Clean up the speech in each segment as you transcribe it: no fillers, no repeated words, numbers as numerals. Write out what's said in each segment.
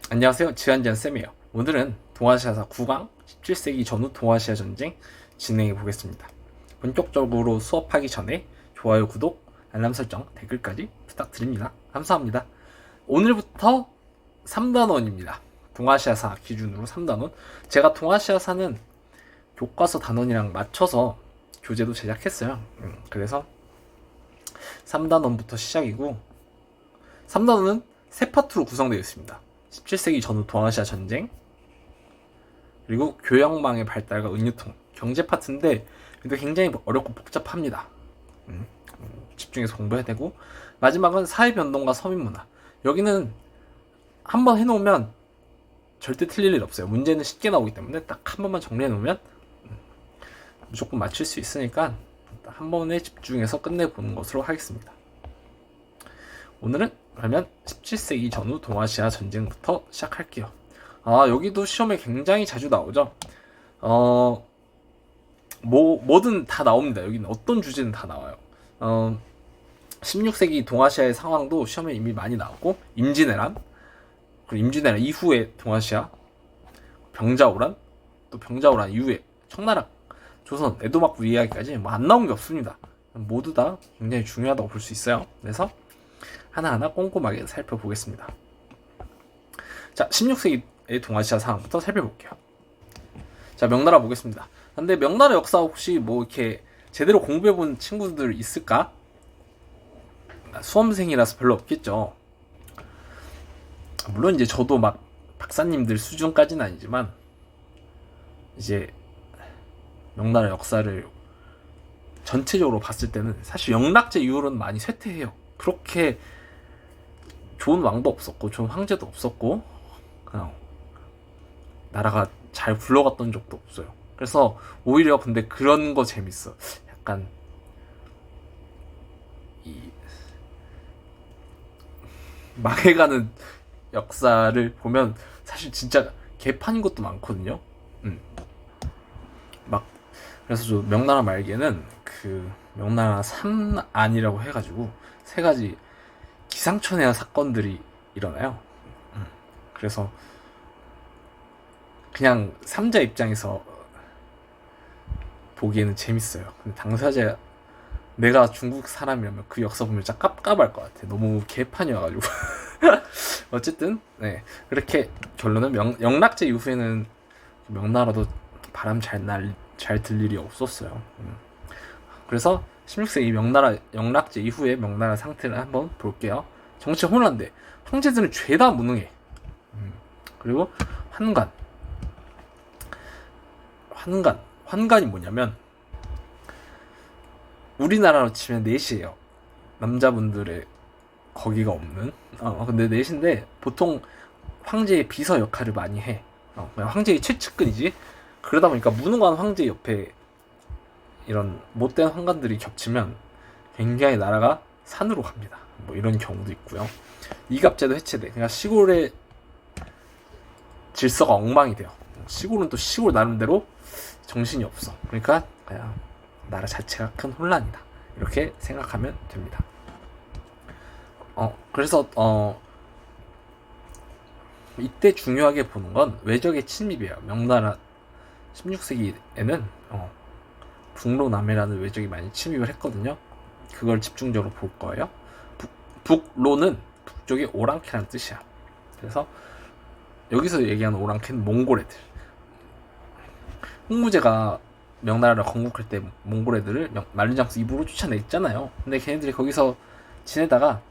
안녕하세요. 지한지한쌤이에요. 오늘은 동아시아사 9강 17세기 전후 동아시아 전쟁 진행해 보겠습니다. 본격적으로 수업하기 전에 좋아요, 구독, 알람 설정, 댓글까지 부탁드립니다. 감사합니다. 오늘부터 3단원입니다. 동아시아사 기준으로 3단원. 제가 동아시아사는 교과서 단원이랑 맞춰서 교재도 제작했어요. 그래서 3단원부터 시작이고 3단원은 세 파트로 구성되어 있습니다. 17세기 전후 동아시아 전쟁, 그리고 교역망의 발달과 은유통, 경제 파트인데 이거 굉장히 어렵고 복잡합니다. 집중해서 공부해야 되고, 마지막은 사회변동과 서민문화. 여기는 한번 해놓으면 절대 틀릴 일 없어요. 문제는 쉽게 나오기 때문에 딱 한 번만 정리해놓으면 무조건 맞출 수 있으니까 한 번에 집중해서 끝내보는 것으로 하겠습니다. 오늘은 그러면 17세기 전후 동아시아 전쟁부터 시작할게요. 여기도 시험에 굉장히 자주 나오죠. 뭐든 다 나옵니다. 여기는 어떤 주제는 다 나와요. 16세기 동아시아의 상황도 시험에 이미 많이 나왔고, 임진왜란, 그리고 임진왜란 이후의 동아시아, 병자호란, 또 병자호란 이후에 청나라, 조선, 에도막부 이야기까지 뭐 안 나온 게 없습니다. 모두 다 굉장히 중요하다고 볼 수 있어요. 그래서 하나하나 꼼꼼하게 살펴보겠습니다. 자, 16세기의 동아시아 상황부터 살펴볼게요. 자, 명나라 보겠습니다. 근데 명나라 역사 혹시 뭐 이렇게 제대로 공부해본 친구들 있을까? 수험생이라서 별로 없겠죠. 물론 이제 저도 막 박사님들 수준까지는 아니지만 이제 명나라 역사를 전체적으로 봤을 때는 사실 영락제 이후로는 많이 쇠퇴해요. 그렇게 좋은 왕도 없었고 좋은 황제도 없었고 그냥 나라가 잘 굴러갔던 적도 없어요. 그래서 오히려 근데 그런 거 재밌어. 약간 이 망해가는 역사를 보면 사실 진짜 개판인 것도 많거든요. 막 그래서 저 명나라 말기에는 그 명나라 삼안이라고 해가지고 세 가지 기상천외한 사건들이 일어나요. 그래서 그냥 삼자 입장에서 보기에는 재밌어요. 근데 당사자 내가 중국 사람이라면 그 역사 보면 진짜 깝깝할 것 같아. 너무 개판이어가지고. 어쨌든 네, 그렇게 결론은 영락제 이후에는 명나라도 바람 잘 들 일이 없었어요. 그래서 16세기 명나라 영락제 이후에 명나라 상태를 한번 볼게요. 정치 혼란돼. 황제들은 죄다 무능해. 그리고 환관. 환관이 뭐냐면 우리나라로 치면 넷이에요. 남자분들의 거기가 없는. 근데 넷인데 보통 황제의 비서 역할을 많이 해. 황제의 최측근이지. 그러다 보니까 무능한 황제 옆에 이런 못된 환관들이 겹치면 굉장히 나라가 산으로 갑니다. 뭐 이런 경우도 있고요. 이갑제도 해체돼. 그러니까 시골의 질서가 엉망이 돼요. 시골은 또 시골 나름대로 정신이 없어. 그러니까 그냥 나라 자체가 큰 혼란이다. 이렇게 생각하면 됩니다. 그래서 이때 중요하게 보는 건 외적의 침입이에요. 명나라 16세기에는 북로남해라는 외적이 많이 침입을 했거든요. 그걸 집중적으로 볼 거예요. 북로는 북쪽의 오랑캐라는 뜻이야. 그래서 여기서 얘기하는 오랑캐는 몽골 애들. 홍무제가 명나라를 건국할 때 몽골 애들을 만리장성 입으로 쫓아냈잖아요. 근데 걔네들이 거기서 지내다가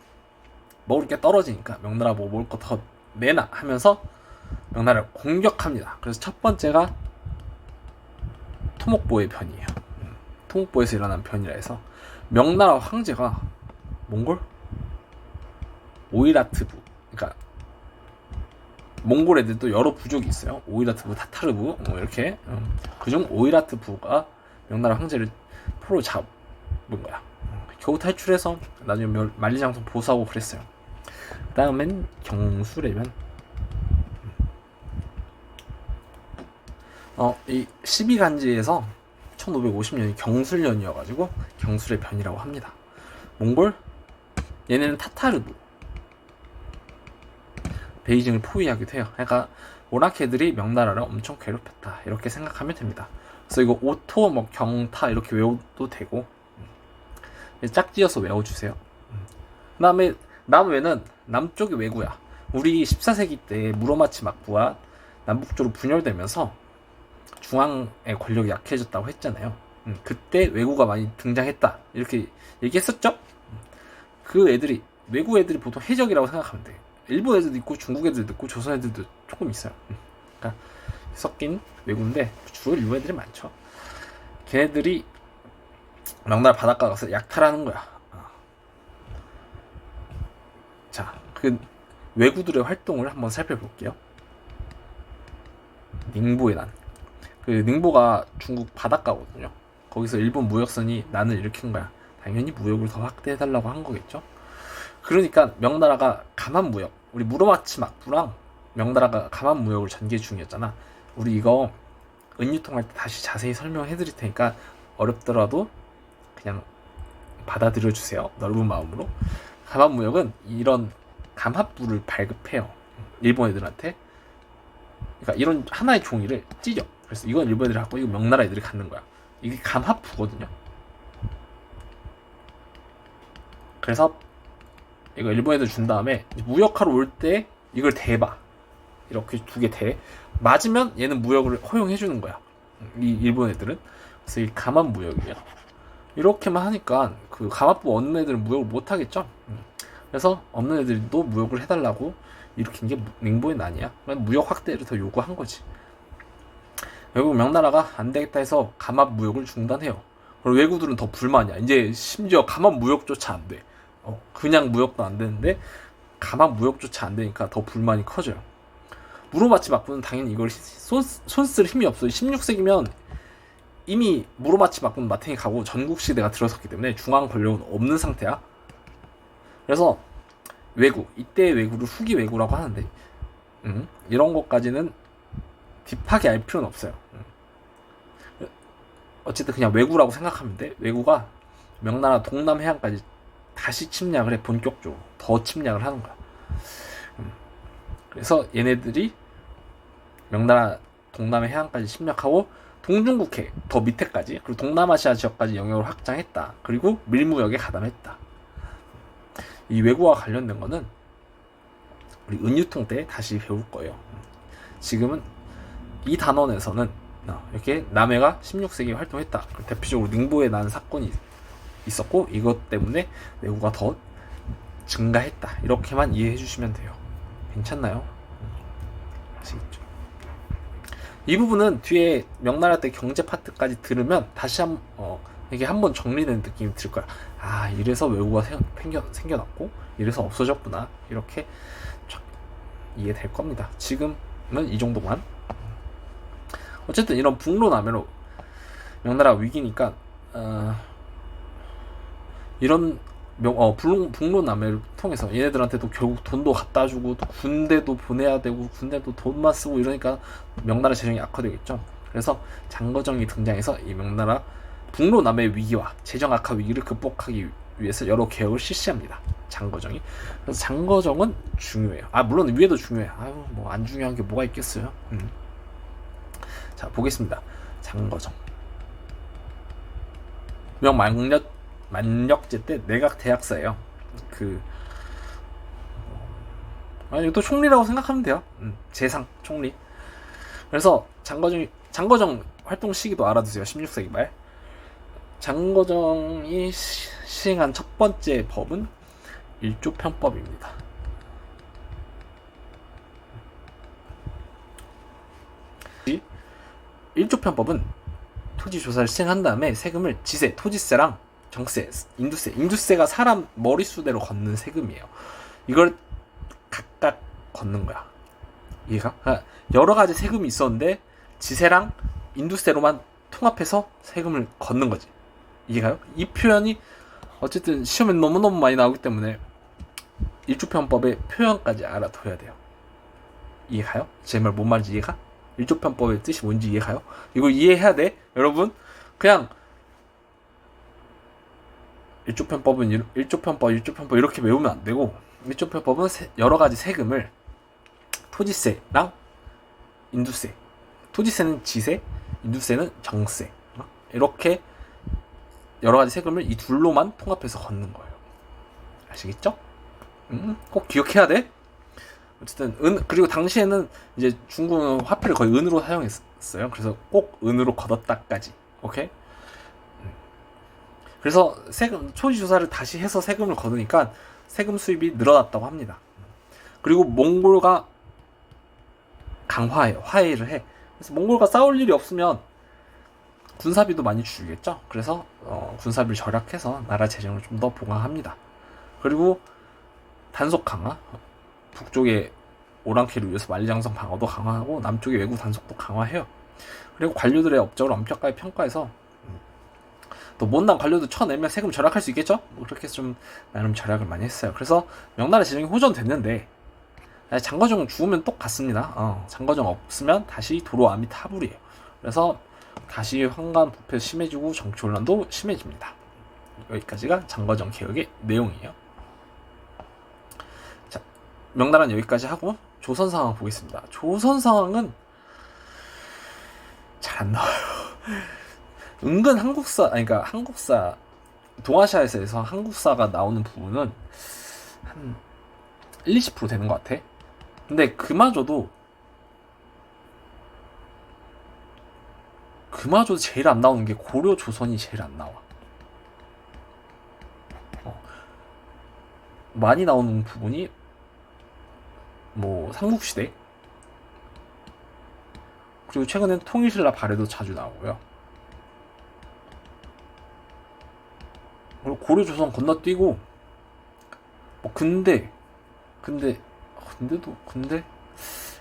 먹을 게 떨어지니까 명나라 뭐 먹을 거 더 내놔 하면서 명나라를 공격합니다. 그래서 첫 번째가 토목보의 변이에요. 토목보에서 일어난 변이라 해서 명나라 황제가 몽골? 오이라트부, 그러니까 몽골 애들도 여러 부족이 있어요. 오이라트부, 타타르부 뭐 이렇게. 그중 오이라트부가 명나라 황제를 포로 잡은 거야. 겨우 탈출해서 나중에 만리장성 보수하고 그랬어요. 그 다음엔 경수래면 이 12간지에서 1550년이 경술년이어가지고 경술의 변이라고 합니다. 몽골 얘네는 타타르부, 베이징을 포위하기도 해요. 그러니까 모나케들이 명나라를 엄청 괴롭혔다 이렇게 생각하면 됩니다. 그래서 이거 오토, 뭐 경타 이렇게 외워도 되고 짝지어서 외워주세요. 그 다음에 남외는 남쪽이 왜구야. 우리 14세기 때 무로마치 막부와 남북조로 분열되면서 중앙의 권력이 약해졌다고 했잖아요. 그때 왜구가 많이 등장했다 이렇게 얘기했었죠. 그 애들이 외구 애들이 보통 해적이라고 생각하면 돼. 일본 애들도 있고 중국 애들도 있고 조선 애들도 조금 있어요. 그러니까 섞인 외구인데 주로 일본 애들이 많죠. 걔네들이 명나라 바닷가 가서 약탈하는 거야. 자, 그 왜구들의 활동을 한번 살펴볼게요. 닝보의 난. 그 닝보가 중국 바닷가거든요. 거기서 일본 무역선이 난을 일으킨 거야. 당연히 무역을 더 확대해달라고 한 거겠죠. 그러니까 명나라가 감한 무역, 우리 무로마치 막부랑 명나라가 감한 무역을 전개 중이었잖아. 우리 이거 은유통할 때 다시 자세히 설명해 드릴 테니까 어렵더라도 그냥 받아들여 주세요. 넓은 마음으로. 감한 무역은 이런 감합부를 발급해요. 일본 애들한테. 그러니까 이런 하나의 종이를 찢어. 그래서 이건 일본 애들이 갖고 이거 명나라 애들이 갖는 거야. 이게 감합부거든요. 그래서 이거 일본 애들 준 다음에 무역하러 올 때 이걸 대봐. 이렇게 두 개 대. 맞으면 얘는 무역을 허용해 주는 거야. 이 일본 애들은. 그래서 이 감합 무역이에요. 이렇게만 하니까 그 감합부 없는 애들은 무역을 못 하겠죠. 그래서 없는 애들도 무역을 해달라고 일으킨 게 닝보의 난이야. 무역 확대를 더 요구한 거지. 결국 명나라가 안 되겠다 해서 감합 무역을 중단해요. 그리고 왜구들은 더 불만이야. 이제 심지어 감합 무역조차 안 돼. 그냥 무역도 안 되는데 감합 무역조차 안 되니까 더 불만이 커져요. 무로마치 막부는 당연히 이걸 손쓸 힘이 없어요. 16세기면 이미 무로마치 막부는 마탱이 가고 전국시대가 들어섰기 때문에 중앙 권력은 없는 상태야. 그래서 왜구, 이때의 왜구를 후기 왜구라고 하는데 이런 것까지는 딥하게 알 필요는 없어요. 어쨌든 그냥 왜구라고 생각하면 돼. 왜구가 명나라 동남 해안까지 다시 침략을 해. 본격적으로 더 침략을 하는 거야. 그래서 얘네들이 명나라 동남의 해안까지 침략하고 동중국해 더 밑에까지 그리고 동남아시아 지역까지 영역을 확장했다. 그리고 밀무역에 가담했다. 이 왜구와 관련된 거는 우리 은유통 때 다시 배울 거예요. 지금은 이 단원에서는 이렇게 남해가 16세기에 활동했다. 대표적으로 닝보에 난 사건이 있었고 이것 때문에 왜구가 더 증가했다. 이렇게만 이해해 주시면 돼요. 괜찮나요? 아시겠죠? 이 부분은 뒤에 명나라 때 경제 파트까지 들으면 다시 이게 한번 정리된 느낌이 들 거야. 아, 이래서 왜구가 생겨났고 이래서 없어졌구나. 이렇게 쫙 이해될 겁니다. 지금은 이 정도만. 어쨌든 이런 북로남해로 명나라 위기니까 이런 북로남해를 통해서 얘네들한테도 결국 돈도 갖다 주고 또 군대도 보내야 되고 군대도 돈만 쓰고 이러니까 명나라 재정이 악화되겠죠. 그래서 장거정이 등장해서 이 명나라 북로남해 위기와 재정 악화 위기를 극복하기 위해서 여러 개혁을 실시합니다. 장거정이. 그래서 장거정은 중요해요. 물론 위에도 중요해요. 뭐 안 중요한 게 뭐가 있겠어요. 자, 보겠습니다. 장거정. 만력제 때 내각 대학사예요. 이것도 총리라고 생각하면 돼요. 재상 총리. 그래서 장거정 활동 시기도 알아두세요. 16세기 말. 장거정이 시행한 첫 번째 법은 일조편법입니다. 일조편법은 토지 조사를 시행한 다음에 세금을 지세, 토지세랑 정세, 인두세가 사람 머릿수대로 걷는 세금이에요. 이걸 각각 걷는 거야. 이해가? 그러니까 여러 가지 세금이 있었는데 지세랑 인두세로만 통합해서 세금을 걷는 거지. 이해가요? 이 표현이 어쨌든 시험에 너무너무 많이 나오기 때문에 일조편법의 표현까지 알아둬야 돼요. 이해가요? 제 말 뭔 말인지 이해가? 일조편법의 뜻이 뭔지 이해가요? 이거 이해해야 돼, 여러분. 그냥 일조편법 이렇게 외우면 안 되고 일조편법은 여러 가지 세금을 토지세랑 인두세. 토지세는 지세, 인두세는 정세. 이렇게 여러 가지 세금을 이 둘로만 통합해서 걷는 거예요. 아시겠죠? 꼭 기억해야 돼. 어쨌든 그리고 당시에는 이제 중국은 화폐를 거의 은으로 사용했어요. 그래서 꼭 은으로 걷었다까지. 오케이? 그래서 세금 초지 조사를 다시 해서 세금을 걷으니까 세금 수입이 늘어났다고 합니다. 그리고 몽골과 화해를 해. 그래서 몽골과 싸울 일이 없으면 군사비도 많이 줄겠죠. 그래서 군사비를 절약해서 나라 재정을 좀 더 보강합니다. 그리고 단속 강화, 북쪽의 오랑캐를 위해서 만리장성 방어도 강화하고 남쪽의 외구 단속도 강화해요. 그리고 관료들의 업적을 엄격하게 평가해서 또 못난 관료도 쳐내면 세금 절약할 수 있겠죠? 뭐 그렇게 해서 좀 나름 절약을 많이 했어요. 그래서 명나라 재정이 호전됐는데 장거정 죽으면 똑같습니다. 장거정 없으면 다시 도로 아미타불이에요. 그래서 다시 황간 부패 심해지고 정치 혼란도 심해집니다. 여기까지가 장거정 개혁의 내용이에요. 자, 명나라는 여기까지 하고 조선 상황 보겠습니다. 조선 상황은 잘 안 나와요. 은근 그러니까 한국사 동아시아에서 한국사가 나오는 부분은 한 1-20% 되는 것 같아. 근데 그마저도 제일 안 나오는 게 고려 조선이 제일 안 나와. 많이 나오는 부분이 뭐 삼국시대, 그리고 최근엔 통일신라 발해도 자주 나오고요. 그리고 고려 조선 건너뛰고 뭐 근데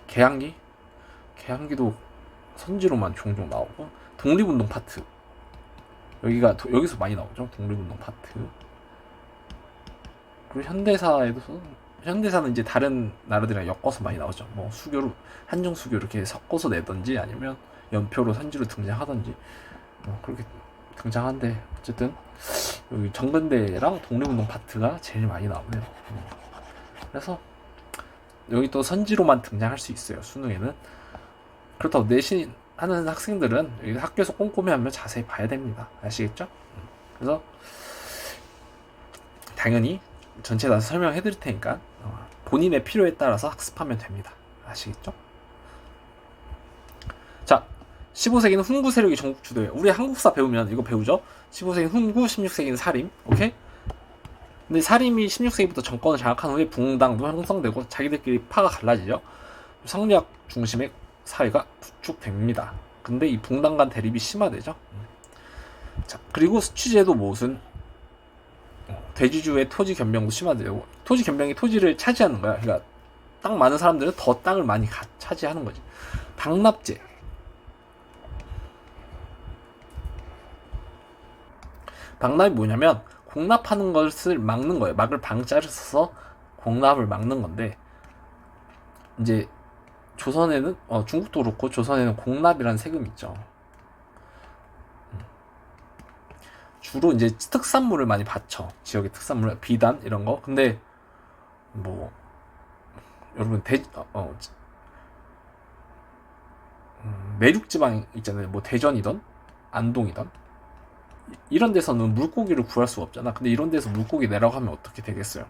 개항기도 선지로만 종종 나오고, 독립운동 파트 여기서 많이 나오죠. 독립운동 파트. 그리고 현대사는 이제 다른 나라들이랑 엮어서 많이 나오죠. 뭐 수교로 한정 수교 이렇게 섞어서 내던지 아니면 연표로 선지로 등장하던지 그렇게 등장한데, 어쨌든 여기 정근대랑 독립운동 파트가 제일 많이 나오네요. 그래서 여기 또 선지로만 등장할 수 있어요, 수능에는. 그렇다고 내신 하는 학생들은 여기 학교에서 꼼꼼히 하면 자세히 봐야 됩니다. 아시겠죠? 그래서 당연히 전체 다 설명해 드릴 테니까 본인의 필요에 따라서 학습하면 됩니다. 아시겠죠? 자, 15세기는 훈구 세력이 전국 주도해요. 우리 한국사 배우면 이거 배우죠? 15세기는 훈구, 16세기는 사림. 오케이? 근데 사림이 16세기부터 정권을 장악한 후에 붕당도 형성되고 자기들끼리 파가 갈라지죠. 성리학 중심의 사회가 구축됩니다. 근데 이 붕당 간 대립이 심화되죠. 자, 그리고 수취제도 무슨 대지주의 토지 겸병도 심화되고, 토지 겸병이 토지를 차지하는 거야. 그러니까 땅 많은 사람들은 더 땅을 많이 차지하는 거지. 방납제. 방납이 뭐냐면 공납하는 것을 막는 거예요. 막을 방자를 써서 공납을 막는 건데, 이제 조선에는 중국도 그렇고 조선에는 공납이라는 세금이 있죠. 주로 이제 특산물을 많이 받쳐. 지역의 특산물, 비단 이런 거. 근데 뭐 여러분 내륙 지방 있잖아요. 뭐 대전이던 안동이던 이런 데서는 물고기를 구할 수가 없잖아. 근데 이런 데서 물고기 내라고 하면 어떻게 되겠어요?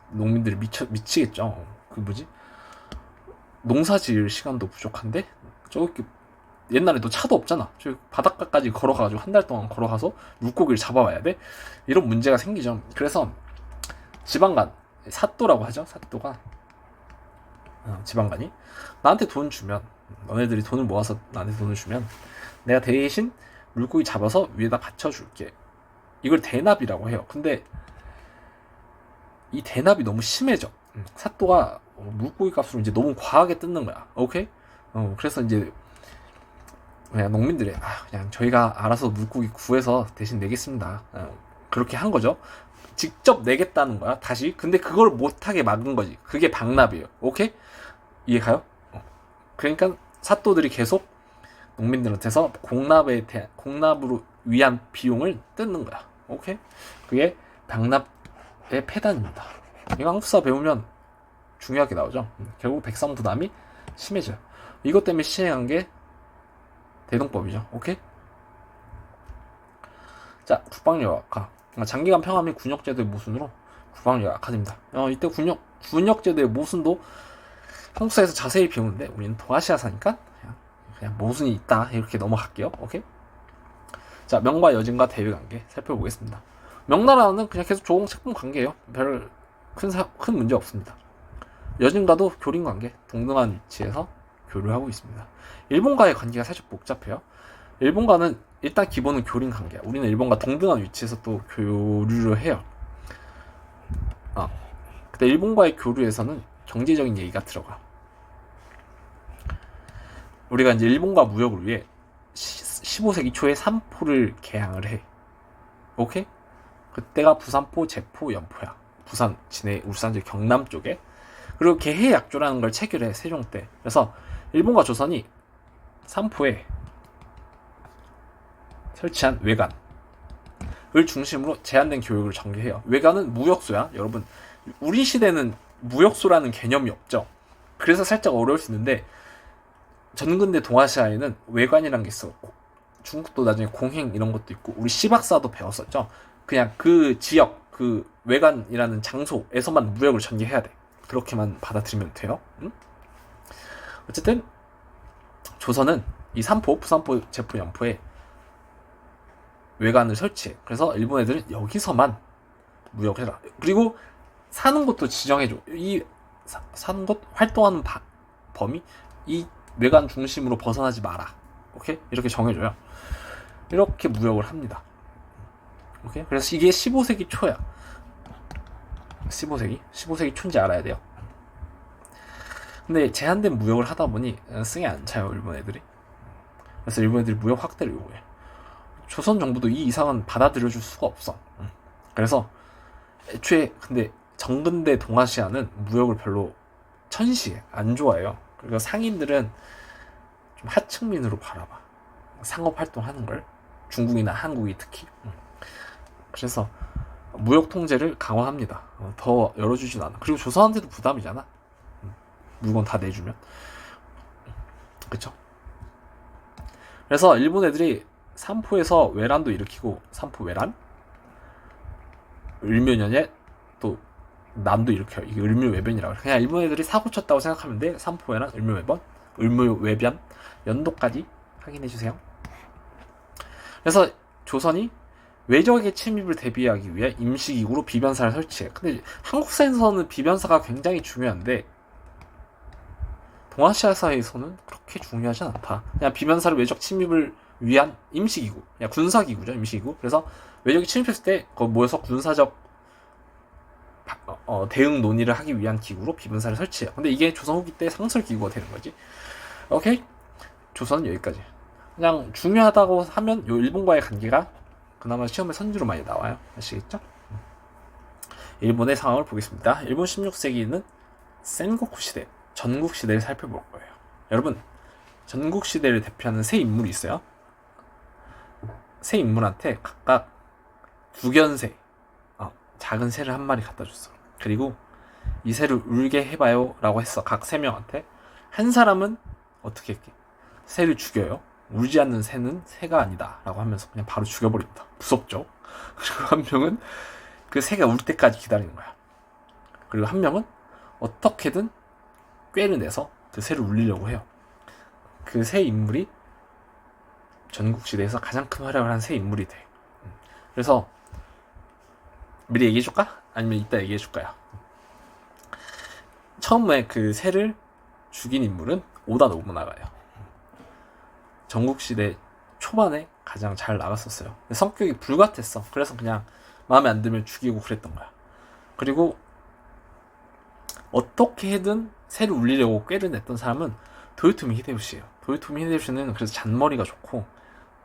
농민들이 미치겠죠. 그 뭐지? 농사 지을 시간도 부족한데 저기 옛날에도 차도 없잖아. 저기 바닷가까지 걸어가가지고 한 달 동안 걸어가서 물고기를 잡아와야 돼. 이런 문제가 생기죠. 그래서 지방간, 사또라고 하죠. 사또가 지방간이 나한테 돈 주면, 너네들이 돈을 모아서 나한테 돈을 주면 내가 대신 물고기 잡아서 위에다 받쳐줄게. 이걸 대납이라고 해요. 근데 이 대납이 너무 심해져. 사또가 물고기 값으로 이제 너무 과하게 뜯는 거야. 오케이? 그래서 이제 그냥 농민들이 그냥 저희가 알아서 물고기 구해서 대신 내겠습니다. 그렇게 한 거죠. 직접 내겠다는 거야. 다시. 근데 그걸 못하게 막은 거지. 그게 방납이에요. 오케이? 이해가요? 그러니까 사또들이 계속 농민들한테서 공납으로 위한 비용을 뜯는 거야. 오케이? 그게 방납의 폐단입니다. 이거 한국사 배우면 중요하게 나오죠. 결국 백성 부담이 심해져요. 이것 때문에 시행한 게 대동법이죠. 오케이? 자, 국방력 악화. 장기간 평화 및 군역제도의 모순으로 국방력 악화됩니다. 이때 군역제도의 모순도 한국사에서 자세히 배우는데 우리는 동아시아사니까 그냥 모순이 있다 이렇게 넘어갈게요. 오케이? 자, 명과 여진과 대외 관계 살펴보겠습니다. 명나라는 그냥 계속 좋은 책봉 관계예요. 별 큰 문제 없습니다. 여진과도 교린 관계, 동등한 위치에서 교류하고 있습니다. 일본과의 관계가 살짝 복잡해요. 일본과는 일단 기본은 교린 관계야. 우리는 일본과 동등한 위치에서 또 교류를 해요. 근데 일본과의 교류에서는 경제적인 얘기가 들어가. 우리가 이제 일본과 무역을 위해 15세기 초에 삼포를 개항을 해. 오케이? 그때가 부산포, 제포, 연포야. 부산, 진해, 울산, 경남 쪽에. 그리고 개해약조라는 걸 체결해, 세종 때. 그래서 일본과 조선이 삼포에 설치한 외관을 중심으로 제한된 교육을 전개해요. 외관은 무역소야. 여러분, 우리 시대는 무역소라는 개념이 없죠. 그래서 살짝 어려울 수 있는데 전근대 동아시아에는 외관이라는 게 있었고, 중국도 나중에 공행 이런 것도 있고, 우리 시박사도 배웠었죠. 그냥 그 지역, 그 외관이라는 장소에서만 무역을 전개해야 돼. 그렇게만 받아들이면 돼요. 응? 어쨌든 조선은 이 삼포, 부산포, 제포, 연포에 외관을 설치해. 그래서 일본 애들은 여기서만 무역을 해라. 그리고 사는 곳도 지정해줘. 이 사는 곳, 활동하는 범위, 이 외관 중심으로 벗어나지 마라. 오케이? 이렇게 정해줘요. 이렇게 무역을 합니다. 오케이? 그래서 이게 15세기 초야. 15세기 초인지 알아야 돼요. 근데 제한된 무역을 하다 보니 승에 안 차요, 일본 애들이. 그래서 일본 애들이 무역 확대를 요구해. 조선 정부도 이 이상은 받아들여줄 수가 없어. 그래서 애초에 근데 정근대 동아시아는 무역을 별로 천시해. 안 좋아해요. 그리고 상인들은 좀 하층민으로 바라봐. 상업 활동하는 걸. 중국이나 한국이 특히. 그래서 무역 통제를 강화합니다. 더 열어주진 않아. 그리고 조선한테도 부담이잖아. 물건 다 내주면. 그쵸? 그래서 일본 애들이 삼포에서 외란도 일으키고, 삼포 외란, 을묘년에 또 난도 일으켜요. 이게 을묘외변이라고. 그냥 일본 애들이 사고 쳤다고 생각하면 돼. 삼포 외란, 을묘외변 연도까지 확인해주세요. 그래서 조선이 외적의 침입을 대비하기 위해 임시기구로 비변사를 설치해. 근데 한국사에서는 비변사가 굉장히 중요한데 동아시아사에서는 그렇게 중요하진 않다. 그냥 비변사를 외적 침입을 위한 임시기구, 그냥 군사기구죠. 임시기구. 그래서 외적이 침입했을 때 거기 모여서 군사적 대응 논의를 하기 위한 기구로 비변사를 설치해요. 근데 이게 조선 후기 때 상설기구가 되는 거지. 오케이? 조선은 여기까지. 그냥 중요하다고 하면 요 일본과의 관계가 그나마 시험에 선지로 많이 나와요. 아시겠죠? 일본의 상황을 보겠습니다. 일본 16세기는 센고쿠 시대, 전국 시대를 살펴볼 거예요. 여러분, 전국 시대를 대표하는 세 인물이 있어요. 세 인물한테 각각 두견새, 작은 새를 한 마리 갖다 줬어. 그리고 이 새를 울게 해봐요 라고 했어. 각 세 명한테. 한 사람은 어떻게 했게? 새를 죽여요. 울지 않는 새는 새가 아니다 라고 하면서 그냥 바로 죽여버립니다. 무섭죠? 그리고 한 명은 그 새가 울 때까지 기다리는 거야. 그리고 한 명은 어떻게든 꾀를 내서 그 새를 울리려고 해요. 그 세 인물이 전국시대에서 가장 큰 활약을 한 세 인물이 돼. 그래서 미리 얘기해줄까? 아니면 이따 얘기해줄까요? 처음에 그 새를 죽인 인물은 오다 노부나가예요. 전국시대 초반에 가장 잘 나갔었어요. 성격이 불같았어. 그래서 그냥 마음에 안 들면 죽이고 그랬던 거야. 그리고 어떻게든 새를 울리려고 꾀를 냈던 사람은 도요토미 히데요시예요. 도요토미 히데요시는 그래서 잔머리가 좋고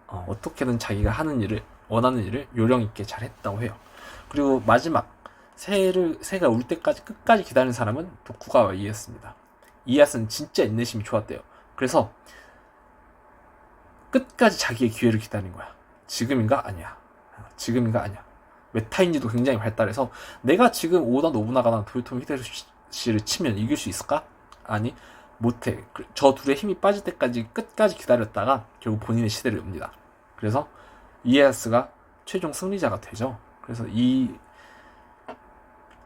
어떻게든 자기가 하는 일을, 원하는 일을 요령 있게 잘 했다고 해요. 그리고 마지막 새가 울 때까지 끝까지 기다리는 사람은 도쿠가와 이에스입니다. 이에스는 진짜 인내심이 좋았대요. 그래서 끝까지 자기의 기회를 기다린 거야. 지금인가? 아니야. 지금인가? 아니야. 메타인지도 굉장히 발달해서 내가 지금 오다 노부나가나 도요토미 씨를 치면 이길 수 있을까? 아니, 못해. 저 둘의 힘이 빠질 때까지 끝까지 기다렸다가 결국 본인의 시대를 엽니다. 그래서 이에야스가 최종 승리자가 되죠. 그래서 이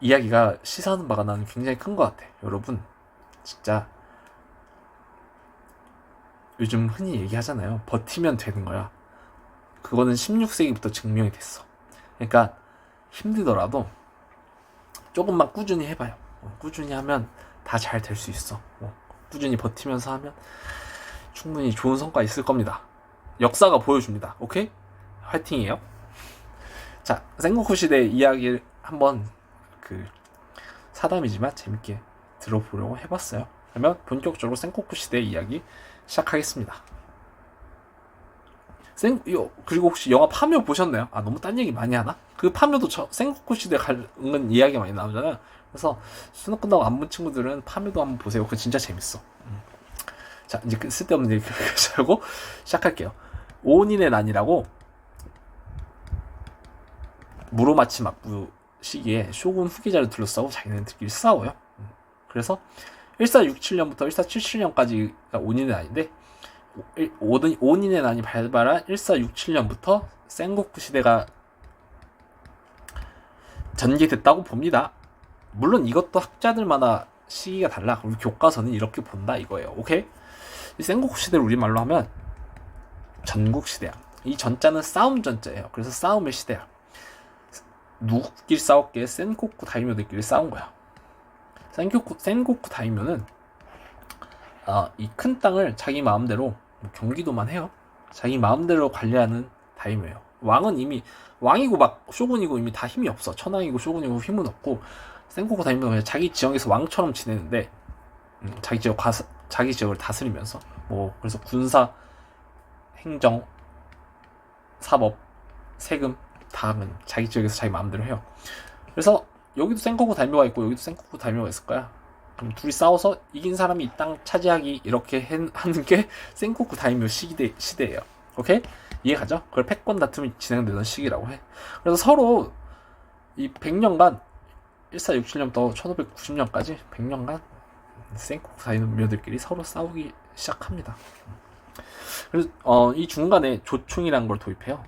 이야기가 시사하는 바가 나는 굉장히 큰 것 같아. 여러분, 진짜 요즘 흔히 얘기하잖아요. 버티면 되는 거야. 그거는 16세기부터 증명이 됐어. 그러니까 힘들더라도 조금만 꾸준히 해봐요. 꾸준히 하면 다 잘 될 수 있어. 꾸준히 버티면서 하면 충분히 좋은 성과 있을 겁니다. 역사가 보여줍니다. 오케이? 화이팅이에요. 자, 센고쿠 시대 이야기를 한번 사담이지만 재밌게 들어보려고 해봤어요. 그러면 본격적으로 센고쿠 시대 이야기 시작하겠습니다. 그리고 혹시 영화 파묘 보셨나요? 아, 너무 딴 얘기 많이 하나? 그 파묘도 센고쿠 시대 관련 이야기가 많이 나오잖아요. 그래서 수능 끝나고 안 본 친구들은 파묘도 한번 보세요. 그거 진짜 재밌어. 자, 이제 쓸데없는 얘기 하고 시작할게요. 오닌의 난이라고 무로마치 막부 시기에 쇼군 후계자를 둘러싸고 자기네들끼리 싸워요. 그래서 1467년부터 1477년까지가 오닌의 난인데, 오닌의 난이 발발한 1467년부터 센고쿠 시대가 전개됐다고 봅니다. 물론 이것도 학자들마다 시기가 달라. 우리 교과서는 이렇게 본다 이거예요. 오케이? 이 센고쿠 시대를 우리말로 하면 전국 시대야. 이 전자는 싸움 전자예요. 그래서 싸움의 시대야. 누구끼리 싸웠기에 센고쿠 다이묘들끼리 싸운 거야. 센고쿠 다이묘는 이 큰 땅을 자기 마음대로 경기도만 해요. 자기 마음대로 관리하는 다이묘예요. 왕이고 막 쇼군이고 이미 다 힘이 없어. 천황이고 쇼군이고 힘은 없고, 센고쿠 다이묘는 그냥 자기 지역에서 왕처럼 지내는데, 자기 지역을 다스리면서 그래서 군사, 행정, 사법, 세금 다 하면 자기 지역에서 자기 마음대로 해요. 그래서 여기도 센고쿠 다이묘가 있고 여기도 센고쿠 다이묘가 있을 거야. 그럼 둘이 싸워서 이긴 사람이 이 땅 차지하기, 이렇게 하는 게 센고쿠 다이묘 시대예요. 오케이? 이해가죠? 그걸 패권 다툼이 진행되던 시기라고 해. 그래서 서로 이 100년간 1467년부터 1590년까지 100년간 센고쿠 다이묘들끼리 서로 싸우기 시작합니다. 그래서 이 중간에 조총이라는 걸 도입해요.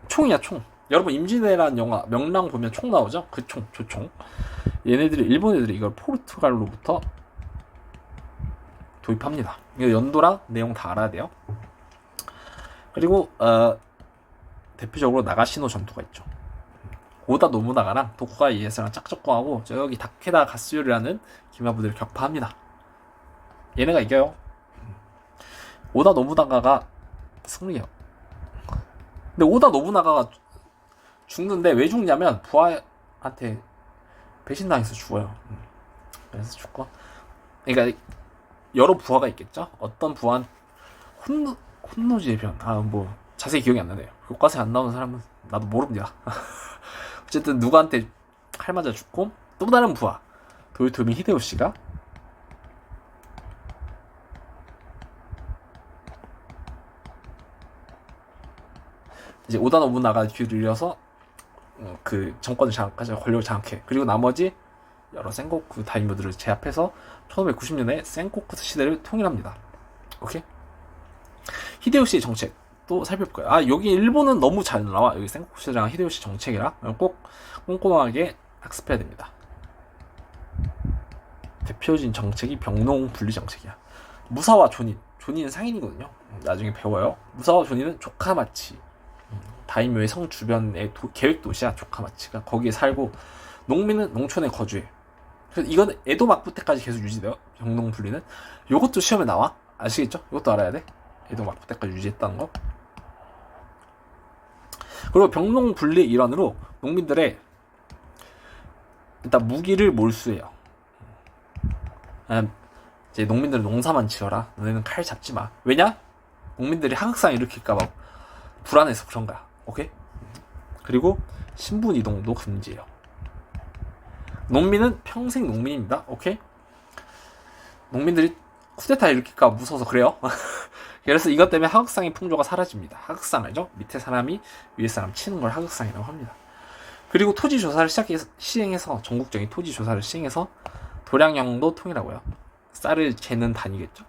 총이야, 총. 여러분 임진왜란 영화 명랑 보면 총 나오죠? 그 총, 조총. 일본 애들이 이걸 포르투갈로부터 도입합니다. 이거 연도랑 내용 다 알아야 돼요. 그리고 대표적으로 나가시노 전투가 있죠. 오다 노부나가랑 도쿠가와 이에야스랑 짝짝꿍하고 저기 다케다 가스요리라는 기마부들을 격파합니다. 얘네가 이겨요. 오다 노부나가가 승리해요. 근데 오다 노부나가가 죽는데 왜 죽냐면 부하한테 배신당해서 죽어요. 그래서 죽고, 그러니까 여러 부하가 있겠죠. 어떤 부하는 혼노지의 변, 자세히 기억이 안 나네요. 교과서에 안 나오는 사람은 나도 모릅니다. 어쨌든 누구한테 칼 맞아 죽고, 또 다른 부하 도요토미 히데요시가 이제 오다 노부나가 뒤를 이어서 그 정권을 장악하죠. 권력을 장악해. 그리고 나머지 여러 센고쿠 다이묘들을 제압해서 1590년에 센고쿠 시대를 통일합니다. 오케이? 히데요시의 정책 또 살펴볼 거예요. 여기 일본은 너무 잘 나와. 여기 센고쿠 시대랑 히데요시 정책이라 꼭 꼼꼼하게 학습해야 됩니다. 대표적인 정책이 병농 분리 정책이야. 무사와 조닌은 상인이거든요. 나중에 배워요. 무사와 조닌은 조카마치, 다이묘의 성 주변의 계획 도시야. 조카마치가 거기에 살고, 농민은 농촌에 거주해. 그래서 이건 에도 막부 때까지 계속 유지돼요. 병농 분리는. 요것도 시험에 나와. 아시겠죠? 이것도 알아야 돼. 에도 막부 때까지 유지했다는 거. 그리고 병농 분리의 일환으로 농민들의 일단 무기를 몰수해요. 이제 농민들은 농사만 지어라. 너네는 칼 잡지 마. 왜냐? 농민들이 하극상 일으킬까봐 불안해서 그런 거야. 오케이? 그리고 신분 이동도 금지해요. 농민은 평생 농민입니다. 오케이? 농민들이 쿠데타 일으킬까 무서워서 그래요. 그래서 이것 때문에 하극상의 풍조가 사라집니다. 하극상 알죠? 밑에 사람이 위에 사람 치는 걸 하극상이라고 합니다. 그리고 토지 조사를 시행해서 전국적인 토지 조사를 시행해서 도량형도 통일하고요. 쌀을 재는 단위겠죠.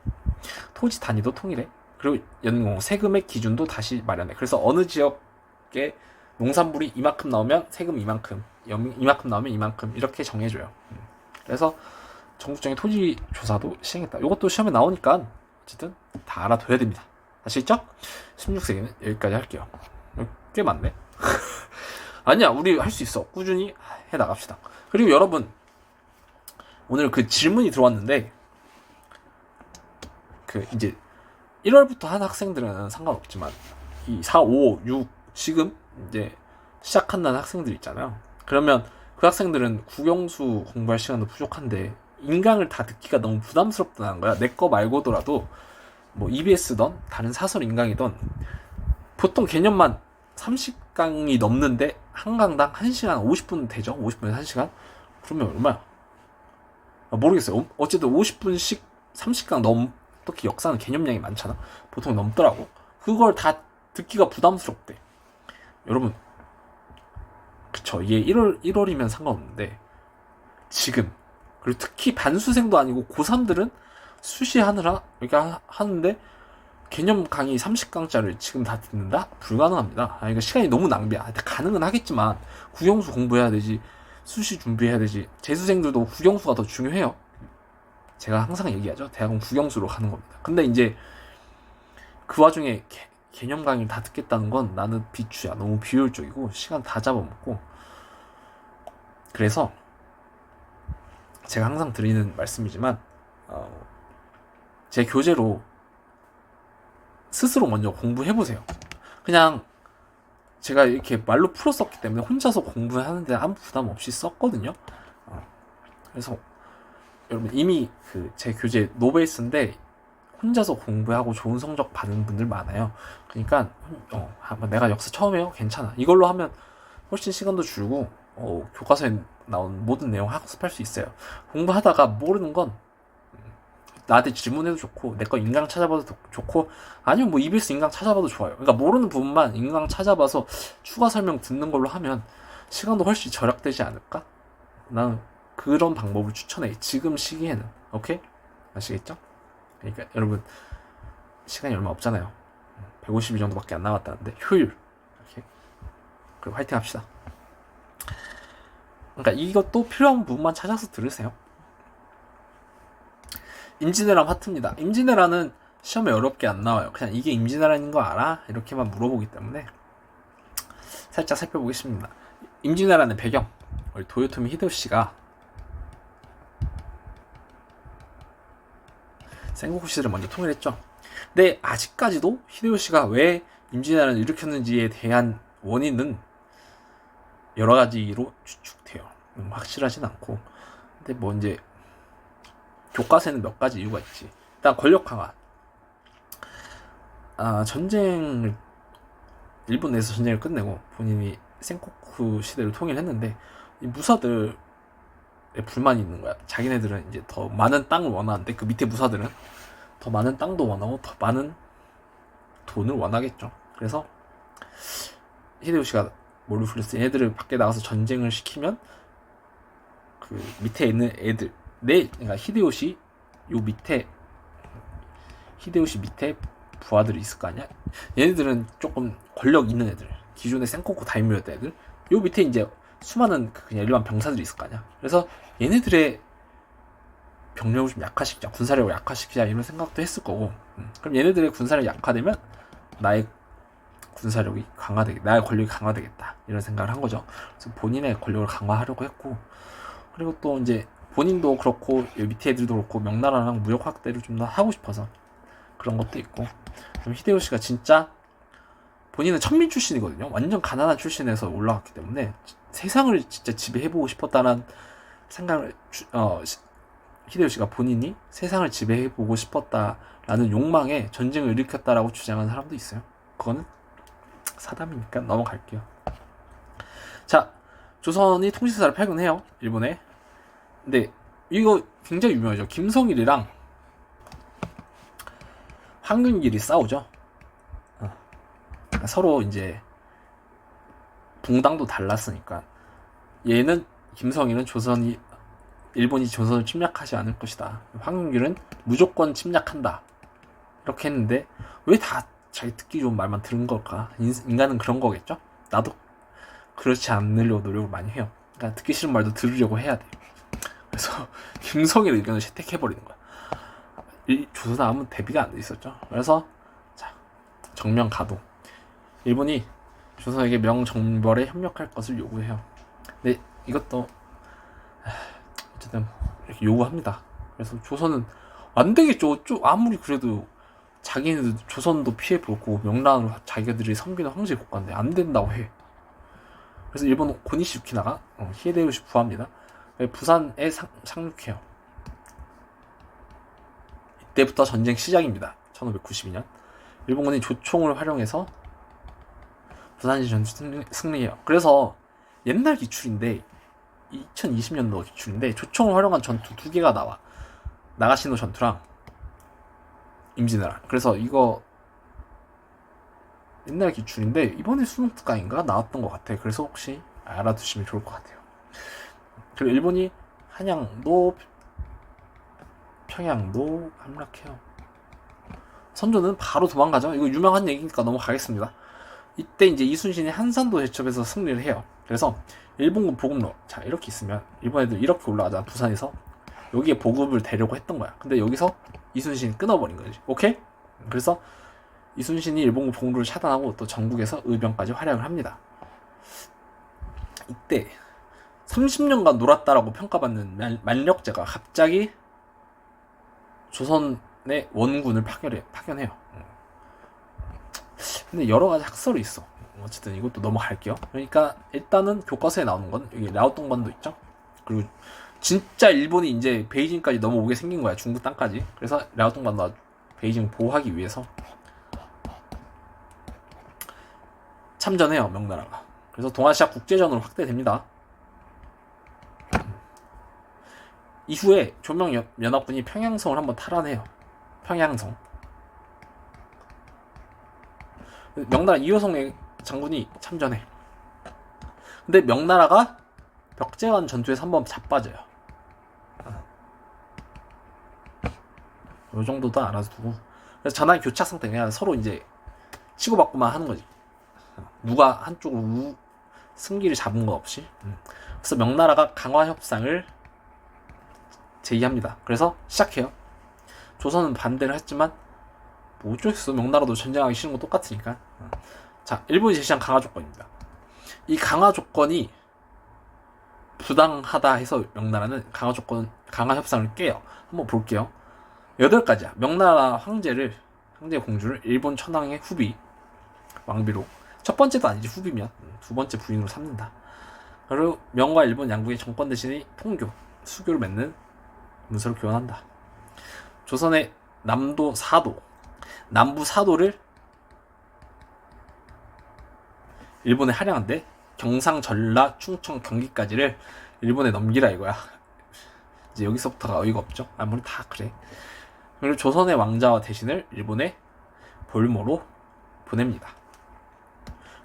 토지 단위도 통일해. 그리고 연공 세금의 기준도 다시 마련해. 그래서 어느 지역에 농산물이 이만큼 나오면 세금 이만큼, 이만큼 나오면 이만큼 이렇게 정해줘요. 그래서 전국적인 토지 조사도 시행했다. 이것도 시험에 나오니까 어쨌든 다 알아둬야 됩니다. 아시겠죠? 16세기는 여기까지 할게요. 꽤 많네. 아니야, 우리 할 수 있어. 꾸준히 해 나갑시다. 그리고 여러분, 오늘 그 질문이 들어왔는데, 그 이제 1월부터 한 학생들은 상관없지만 이 4, 5, 6 지금 이제 시작한다는 학생들 있잖아요. 그러면 그 학생들은 국영수 공부할 시간도 부족한데 인강을 다 듣기가 너무 부담스럽다는 거야. 내 거 말고더라도 뭐 EBS든 다른 사설 인강이든 보통 개념만 30강이 넘는데 한 강당 1시간 50분 되죠? 50분에서 1시간? 그러면 얼마야? 모르겠어요. 어쨌든 50분씩 30강 특히 역사는 개념량이 많잖아. 보통 넘더라고. 그걸 다 듣기가 부담스럽대. 여러분, 그쵸. 이게 1월이면 상관없는데, 지금, 그리고 특히 반수생도 아니고 고3들은 수시하느라, 이렇게 하는데, 개념 강의 30강짜리를 지금 다 듣는다? 불가능합니다. 이거 시간이 너무 낭비야. 가능은 하겠지만, 국영수 공부해야 되지, 수시 준비해야 되지, 재수생들도 국영수가 더 중요해요. 제가 항상 얘기하죠. 대학은 국영수로 가는 겁니다. 근데 이제 그 와중에 개념 강의를 다 듣겠다는 건 나는 비추야. 너무 비효율적이고 시간 다 잡아먹고. 그래서 제가 항상 드리는 말씀이지만 제 교재로 스스로 먼저 공부해보세요. 그냥 제가 이렇게 말로 풀었었기 때문에 혼자서 공부하는데 아무 부담 없이 썼거든요. 그래서 여러분 이미 그 제 교재 노베이스인데 혼자서 공부하고 좋은 성적 받은 분들 많아요. 그러니까 내가 역사 처음이에요. 괜찮아. 이걸로 하면 훨씬 시간도 줄고 교과서에 나온 모든 내용 학습할 수 있어요. 공부하다가 모르는 건 나한테 질문해도 좋고 내 거 인강 찾아봐도 좋고 아니면 뭐 EBS 인강 찾아봐도 좋아요. 그러니까 모르는 부분만 인강 찾아봐서 추가 설명 듣는 걸로 하면 시간도 훨씬 절약되지 않을까? 나는 그런 방법을 추천해. 지금 시기에는. 오케이? 아시겠죠? 그러니까 여러분 시간이 얼마 없잖아요. 150일 정도밖에 안 남았다는데 효율. 오케이? 그리고 화이팅 합시다. 그러니까 이것도 필요한 부분만 찾아서 들으세요. 임진왜란 파트입니다. 임진왜란은 시험에 어렵게 안 나와요. 그냥 이게 임진왜란인 거 알아? 이렇게만 물어보기 때문에 살짝 살펴보겠습니다. 임진왜란의 배경. 우리 도요토미 히데요시가 센고쿠 시대를 먼저 통일했죠. 근데 아직까지도 히데요시가 왜 임진왜란을 일으켰는지에 대한 원인은 여러 가지로 추측돼요. 확실하진 않고. 근데 뭐 이제 교과서에는 몇 가지 이유가 있지. 일단 권력 강화. 전쟁을 일본 내에서 전쟁을 끝내고 본인이 센고쿠 시대를 통일했는데 이 무사들의 불만이 있는 거야. 자기네들은 이제 더 많은 땅을 원하는데 그 밑에 무사들은 더 많은 땅도 원하고 더 많은 돈을 원하겠죠. 그래서 히데요시가 뭘로 풀렸어? 얘네들을 밖에 나가서 전쟁을 시키면 그 밑에 있는 애들 그러니까 히데요시 밑에 부하들이 있을 거 아니야? 얘네들은 조금 권력 있는 애들, 기존의 센고쿠 다이묘였던 애들, 요 밑에 이제 수많은 그냥 일반 병사들이 있을 거 아니야? 그래서 얘네들의 병력을 좀 약화시키자, 군사력을 약화시키자 이런 생각도 했을 거고, 그럼 얘네들의 군사력이 약화되면 나의 군사력이 나의 권력이 강화되겠다 이런 생각을 한 거죠. 그래서 본인의 권력을 강화하려고 했고, 그리고 또 이제 본인도 그렇고 밑에 애들도 그렇고 명나라랑 무역 확대를 좀 더 하고 싶어서 그런 것도 있고. 그럼 히데요시가 진짜 본인은 천민 출신이거든요. 완전 가난한 출신에서 올라갔기 때문에 세상을 진짜 지배해보고 싶었다는 생각을 히데요시가 본인이 세상을 지배해보고 싶었다라는 욕망에 전쟁을 일으켰다라고 주장하는 사람도 있어요. 그거는 사담이니까 넘어갈게요. 자, 조선이 통치사를 발견해요. 일본에. 근데 이거 굉장히 유명하죠. 김성일이랑 황금길이 싸우죠. 서로 이제 붕당도 달랐으니까 얘는 김성일은 조선이 일본이 조선을 침략하지 않을 것이다. 황윤길은 무조건 침략한다. 이렇게 했는데 왜 다 자기 듣기 좋은 말만 들은 걸까? 인간은 그런 거겠죠? 나도 그렇지 않으려고 노력을 많이 해요. 그러니까 듣기 싫은 말도 들으려고 해야 돼. 그래서 김성일의 의견을 채택해버리는 거야. 이 조선은 아무 대비가 안 돼 있었죠. 그래서 자, 정면 가도 일본이 조선에게 명정벌에 협력할 것을 요구해요. 근데 이것도 어쨌든 이렇게 요구합니다. 그래서 조선은 안 되겠죠. 아무리 그래도 자기네들 조선도 피해보고 명나라로 자기들이 섬기는 황제 국가인데 안 된다고 해. 그래서 일본 고니시 유키나가 히데요시 부하입니다. 부산에 상륙해요. 이때부터 전쟁 시작입니다. 1592년 일본군이 조총을 활용해서 부산시 전투 승리해요. 그래서 옛날 기출인데 2020년도 기출인데 조총을 활용한 전투 2개가 나와. 나가시노 전투랑 임진왜란. 그래서 이거 옛날 기출인데 이번에 수능 특강인가 나왔던 것 같아. 그래서 혹시 알아두시면 좋을 것 같아요. 그리고 일본이 한양도 평양도 함락해요. 선조는 바로 도망가죠. 이거 유명한 얘기니까 넘어가겠습니다. 이때 이제 이순신이 한산도 대첩에서 승리를 해요. 그래서 일본군 보급로 자 이렇게 있으면 일본 애들 이렇게 올라가잖아. 부산에서 여기에 보급을 대려고 했던 거야. 근데 여기서 이순신이 끊어버린 거지. 오케이? 그래서 이순신이 일본군 보급로를 차단하고 또 전국에서 의병까지 활약을 합니다. 이때 30년간 놀았다라고 평가받는 만력제가 갑자기 조선의 원군을 파견해요. 근데 여러 가지 학설이 있어. 어쨌든 이것도 넘어갈게요. 그러니까 일단은 교과서에 나오는 건 여기 라오동관도 있죠. 그리고 진짜 일본이 이제 베이징까지 넘어오게 생긴 거야. 중국 땅까지. 그래서 라오동관도 베이징 보호하기 위해서 참전해요. 명나라가. 그래서 동아시아 국제전으로 확대됩니다. 이후에 조명연합군이 평양성을 한번 탈환해요. 평양성. 명나라 이효성 장군이 참전해. 근데 명나라가 벽제관 전투에서 한번 자빠져요. 이 정도도 알아두고. 그래서 전환 교착 상태. 그냥 서로 이제 치고받고만 하는 거지. 누가 한쪽으로 승기를 잡은 거 없이. 그래서 명나라가 강화 협상을 제의합니다. 그래서 시작해요. 조선은 반대를 했지만 뭐 어쩌겠어. 명나라도 전쟁하기 싫은 거 똑같으니까. 자, 일본이 제시한 강화 조건입니다. 이 강화 조건이 부당하다 해서 명나라는 강화 협상을 깨요. 한번 볼게요. 8가지야. 명나라 황제 공주를 일본 천황의 후비 왕비로, 첫 번째도 아니지 후비면 두 번째 부인으로 삼는다. 그리고 명과 일본 양국의 정권 대신에 통교, 수교를 맺는 문서를 교환한다. 조선의 남부 사도를 일본에 할양한데 경상, 전라, 충청, 경기까지를 일본에 넘기라 이거야. 이제 여기서부터가 어이가 없죠. 아무리 다 그래. 그리고 조선의 왕자와 대신을 일본에 볼모로 보냅니다.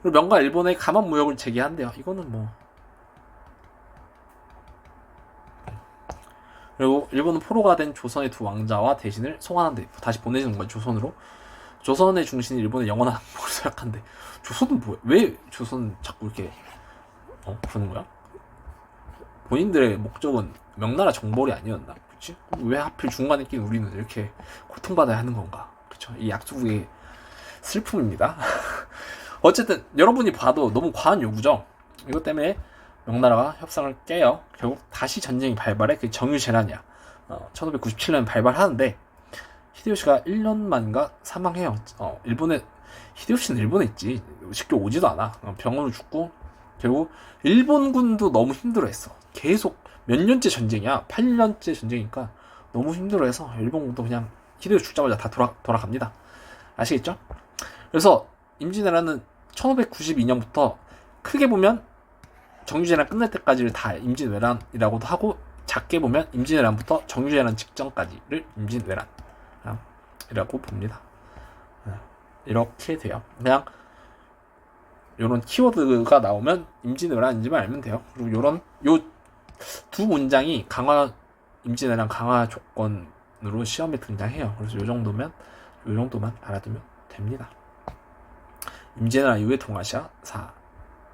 그리고 명과 일본의 감원 무역을 재개한대요. 이거는 뭐. 그리고 일본은 포로가 된 조선의 두 왕자와 대신을 송환한대. 다시 보내주는 거야, 조선으로. 조선의 중심이 일본의 영원한 항복을 생각한대. 조선은 뭐야? 왜 조선 자꾸 이렇게 그러는 거야? 본인들의 목적은 명나라 정벌이 아니었나? 그치? 왜 하필 중간에 낀 우리는 이렇게 고통받아야 하는 건가? 그쵸? 이 약속의 슬픔입니다. 어쨌든 여러분이 봐도 너무 과한 요구죠. 이것 때문에 명나라가 협상을 깨요. 결국 다시 전쟁이 발발해. 그게 정유재란이야. 1597년 발발하는데 히데요시가 1년 만인가 사망해요. 히데요시는 일본에 있지. 쉽게 오지도 않아. 병으로 죽고 결국 일본군도 너무 힘들어했어. 계속 몇 년째 전쟁이야. 8년째 전쟁이니까 너무 힘들어해서 일본군도 그냥 히데요시 죽자마자 다 돌아갑니다. 아시겠죠? 그래서 임진왜란은 1592년부터 크게 보면 정유재란 끝날 때까지를 다 임진왜란이라고도 하고, 작게 보면 임진왜란부터 정유재란 직전까지를 임진왜란이라고 봅니다. 이렇게 돼요. 그냥 요런 키워드가 나오면 임진왜란인지만 알면 돼요. 그리고 요 두 문장이 강화 임진왜란 강화 조건으로 시험에 등장해요. 그래서 요 정도만 알아두면 됩니다. 임진왜란 이후의 동아시아사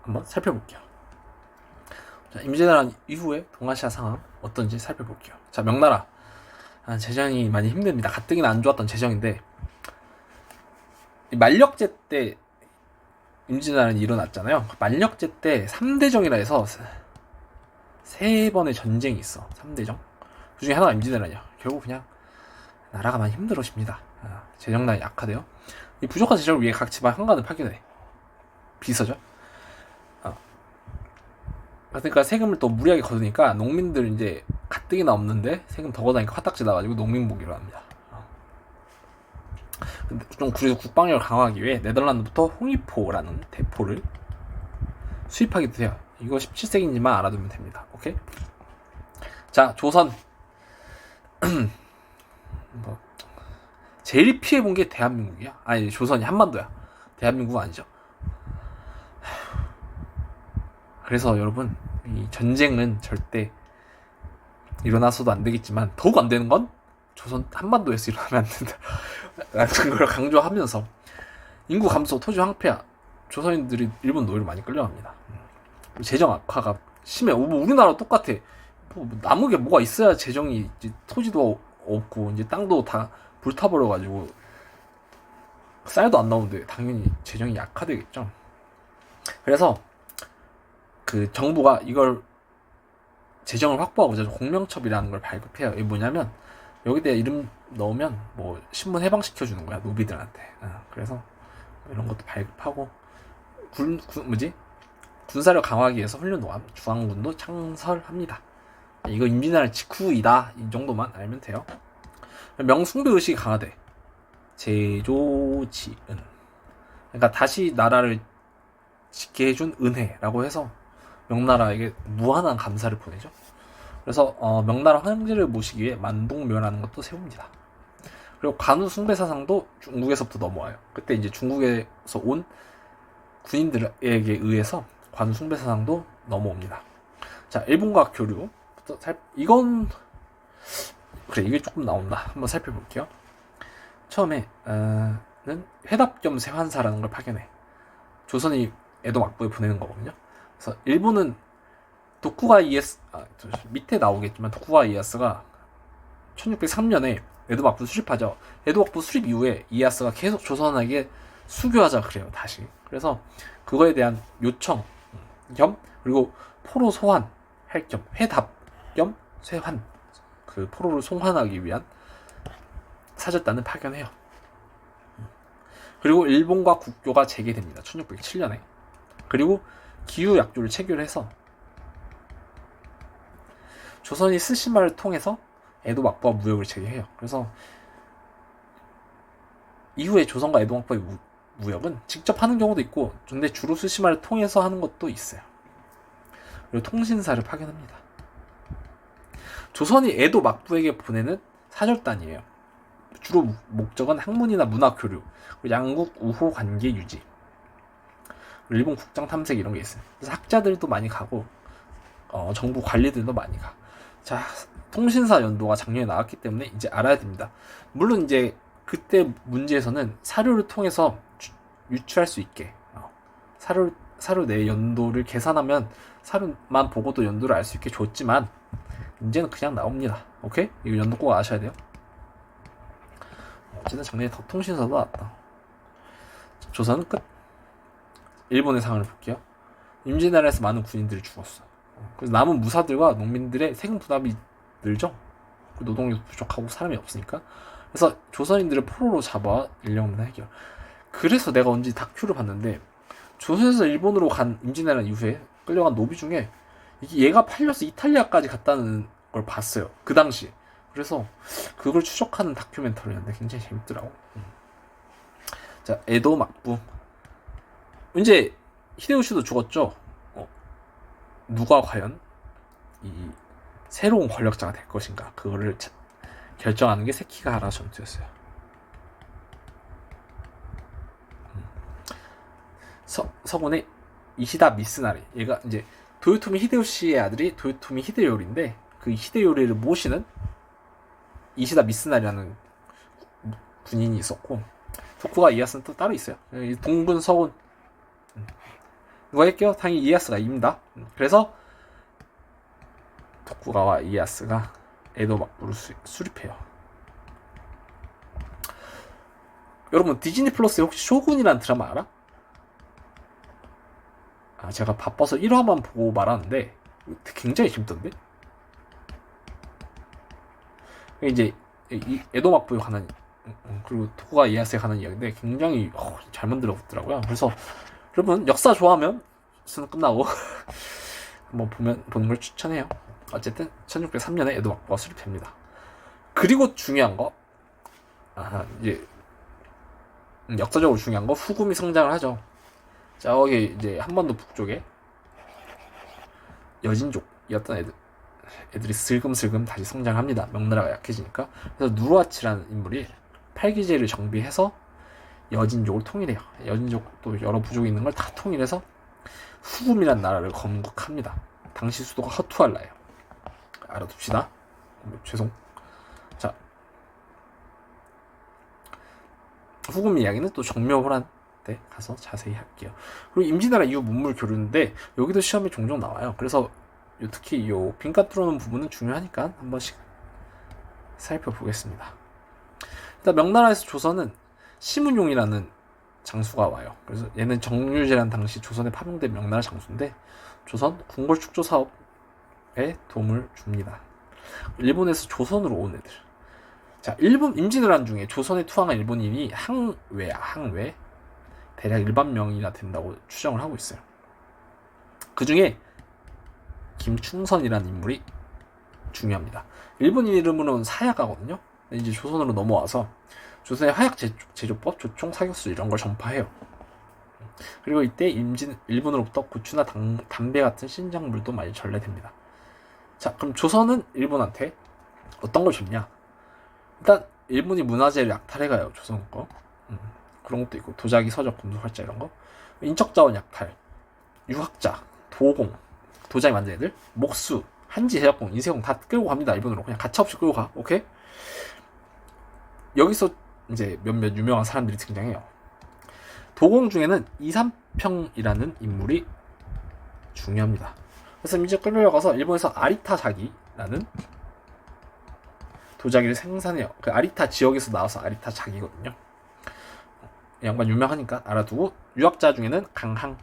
한번 살펴볼게요. 자, 임진왜란 이후의 동아시아 상황 어떤지 살펴볼게요. 자, 명나라 재정이 많이 힘듭니다. 가뜩이나 안 좋았던 재정인데 만력제 때 임진왜란이 일어났잖아요. 만력제 때 3대정이라 해서 3번의 전쟁이 있어. 3대정. 그 중에 하나가 임진왜란이야. 결국 그냥 나라가 많이 힘들어집니다. 재정난이 약하대요. 이 부족한 재정을 위해 각 지방 한간을 파견해. 비서죠. 그러니까 세금을 또 무리하게 거두니까 농민들 이제 가뜩이나 없는데 세금 더 걷으니까 화딱지 나가지고 농민복이로 합니다. 근데 좀 그래서 국방력을 강화하기 위해 네덜란드부터 홍위포라는 대포를 수입하기도 해요. 이거 17세기인지만 알아두면 됩니다. 오케이? 자, 조선. 제일 피해본 게 대한민국이야. 아니, 조선이 한반도야. 대한민국은 아니죠. 그래서 여러분, 이 전쟁은 절대 일어나서도 안 되겠지만 더욱 안 되는 건 조선 한반도에서 일어나면 안 된다 라는 걸 강조하면서 인구 감소, 토지 황폐화, 조선인들이 일본 노예로 많이 끌려갑니다. 재정 악화가 심해. 뭐 우리나라 똑같아. 뭐 남은 게 뭐가 있어야 재정이 이제 토지도 없고 이제 땅도 다 불타버려가지고 쌀도 안 나오는데 당연히 재정이 약화되겠죠. 그래서 그 정부가 이걸 재정을 확보하고자 공명첩이라는 걸 발급해요. 이게 뭐냐면 여기다 이름 넣으면 뭐 신분 해방시켜주는 거야, 노비들한테. 그래서 이런 것도 발급하고 군사력 강화하기 위해서 훈련도함 중앙군도 창설합니다. 이거 임진왜란 직후이다, 이 정도만 알면 돼요. 명숭배 의식이 강화돼. 제조지은, 그러니까 다시 나라를 짓게 해준 은혜라고 해서 명나라에게 무한한 감사를 보내죠. 그래서 명나라 황제를 모시기 위해 만동묘라는 것도 세웁니다. 그리고 관우 숭배사상도 중국에서부터 넘어와요. 그때 이제 중국에서 온 군인들에게 의해서 관우 숭배사상도 넘어옵니다. 자, 일본과 교류. 이건 그래, 이게 조금 나온다. 한번 살펴볼게요. 처음에 는 회답 겸 세환사라는 걸 파견해. 조선이 에도 막부에 보내는 거거든요. 그래서 일본은 도쿠가 이에스, 밑에 나오겠지만 도쿠가 이에야스가 1603년에 에도 막부 수립하죠. 에도 막부 수립 이후에 이에야스가 계속 조선에게 수교하자 그래요, 다시. 그래서 그거에 대한 요청 겸, 그리고 포로 소환 할 겸, 회답 겸 세환, 그 포로를 송환하기 위한 사절단을 파견해요. 그리고 일본과 국교가 재개됩니다. 1607년에. 그리고 기후약조를 체결해서 조선이 스시마를 통해서 에도 막부와 무역을 재개해요. 그래서 이후에 조선과 에도 막부의 무역은 직접 하는 경우도 있고, 근데 주로 스시마를 통해서 하는 것도 있어요. 그리고 통신사를 파견합니다. 조선이 에도 막부에게 보내는 사절단이에요. 주로 목적은 학문이나 문화 교류, 그리고 양국 우호 관계 유지, 일본 국장 탐색 이런 게 있어요. 그래서 학자들도 많이 가고 정부 관리들도 많이 가. 자, 통신사 연도가 작년에 나왔기 때문에 이제 알아야 됩니다. 물론 이제 그때 문제에서는 사료를 통해서 유추할 수 있게 사료 내 연도를 계산하면 사료만 보고도 연도를 알 수 있게 줬지만 이제는 그냥 나옵니다. 오케이? 이거 연도 꼭 아셔야 돼요. 어쨌든 작년에 통신사도 나왔다. 조선은 끝. 일본의 상황을 볼게요. 임진왜란에서 많은 군인들이 죽었어. 그래서 남은 무사들과 농민들의 세금 부담이 늘죠. 노동력도 부족하고 사람이 없으니까. 그래서 조선인들을 포로로 잡아 인력문화 해결. 그래서 내가 언제 다큐를 봤는데 조선에서 일본으로 간 임진왜란 이후에 끌려간 노비 중에 얘가 팔려서 이탈리아까지 갔다는 걸 봤어요, 그 당시. 그래서 그걸 추적하는 다큐멘터리였는데 굉장히 재밌더라고. 자, 에도 막부. 이제 히데요시도 죽었죠. 누가 과연 이 새로운 권력자가 될 것인가, 그거를 결정하는 게 세키가하라 전투였어요. 서군의 이시다 미스나리, 얘가 이제 도요토미 히데요시의 아들이 도요토미 히데요리인데 그 히데요리를 모시는 이시다 미스날이라는 군인이 있었고, 토쿠가와 이에야스는 또 따로 있어요. 동군 서군. 누가 할게요? 당연히 이에야스가 이깁니다. 그래서 토쿠가와 이에야스가 에도 막부를 수립해요. 여러분 디즈니 플러스에 혹시 쇼군이라는 드라마 알아? 제가 바빠서 1화만 보고 말하는데 굉장히 재밌던데? 이제 이 에도 막부에 관한, 그리고 토쿠가 이에야스에 관한 이야기인데 굉장히 잘 만들었더라고요. 그래서 여러분 역사 좋아하면 수능 끝나고 한번 보는 걸 추천해요. 어쨌든 1603년에 에도 막부가 수립됩니다. 그리고 중요한 거, 이제 역사적으로 중요한 거, 후금이 성장을 하죠. 저기 이제 한반도 북쪽에 여진족이었던 애들이 슬금슬금 다시 성장합니다. 명나라가 약해지니까. 그래서 누르하치라는 인물이 팔기제를 정비해서 여진족을 통일해요. 여진족도 여러 부족이 있는 걸 다 통일해서 후금이란 나라를 건국합니다. 당시 수도가 허투알라예요. 알아둡시다. 죄송. 자, 후금 이야기는 또 정묘호란 때 가서 자세히 할게요. 그리고 임진왜란 이후 문물 교류인데 여기도 시험에 종종 나와요. 그래서 특히 요 빈칸 뚫어놓은 부분은 중요하니까 한 번씩 살펴보겠습니다. 일단 명나라에서 조선은 심은용이라는 장수가 와요. 그래서 얘는 정유재란 당시 조선에 파병된 명나라 장수인데 조선 궁궐 축조 사업에 도움을 줍니다. 일본에서 조선으로 온 애들. 자, 일본 임진왜란 중에 조선에 투항한 일본인이 항외 대략 1만 명이나 된다고 추정을 하고 있어요. 그 중에 김충선이라는 인물이 중요합니다. 일본 이름으로는 사야가거든요. 이제 조선으로 넘어와서 조선의 화약 제조법, 조총, 사격수 이런 걸 전파해요. 그리고 이때 일본으로부터 고추나 담배 같은 신작물도 많이 전래됩니다. 자, 그럼 조선은 일본한테 어떤 걸 줬냐? 일단 일본이 문화재를 약탈해가요. 조선 거. 그런 것도 있고, 도자기, 서적, 금속, 활자 이런 거. 인적자원 약탈, 유학자, 도공, 도자기 만든 애들, 목수, 한지, 제작공, 인쇄공 다 끌고 갑니다. 일본으로 그냥 가차없이 끌고 가. 오케이? 여기서 이제 몇몇 유명한 사람들이 등장해요. 도공 중에는 이삼평이라는 인물이 중요합니다. 그래서 이제 끌려가서 일본에서 아리타 자기라는 도자기를 생산해요. 그 아리타 지역에서 나와서 아리타 자기거든요. 양반 유명하니까 알아두고, 유학자 중에는 강항,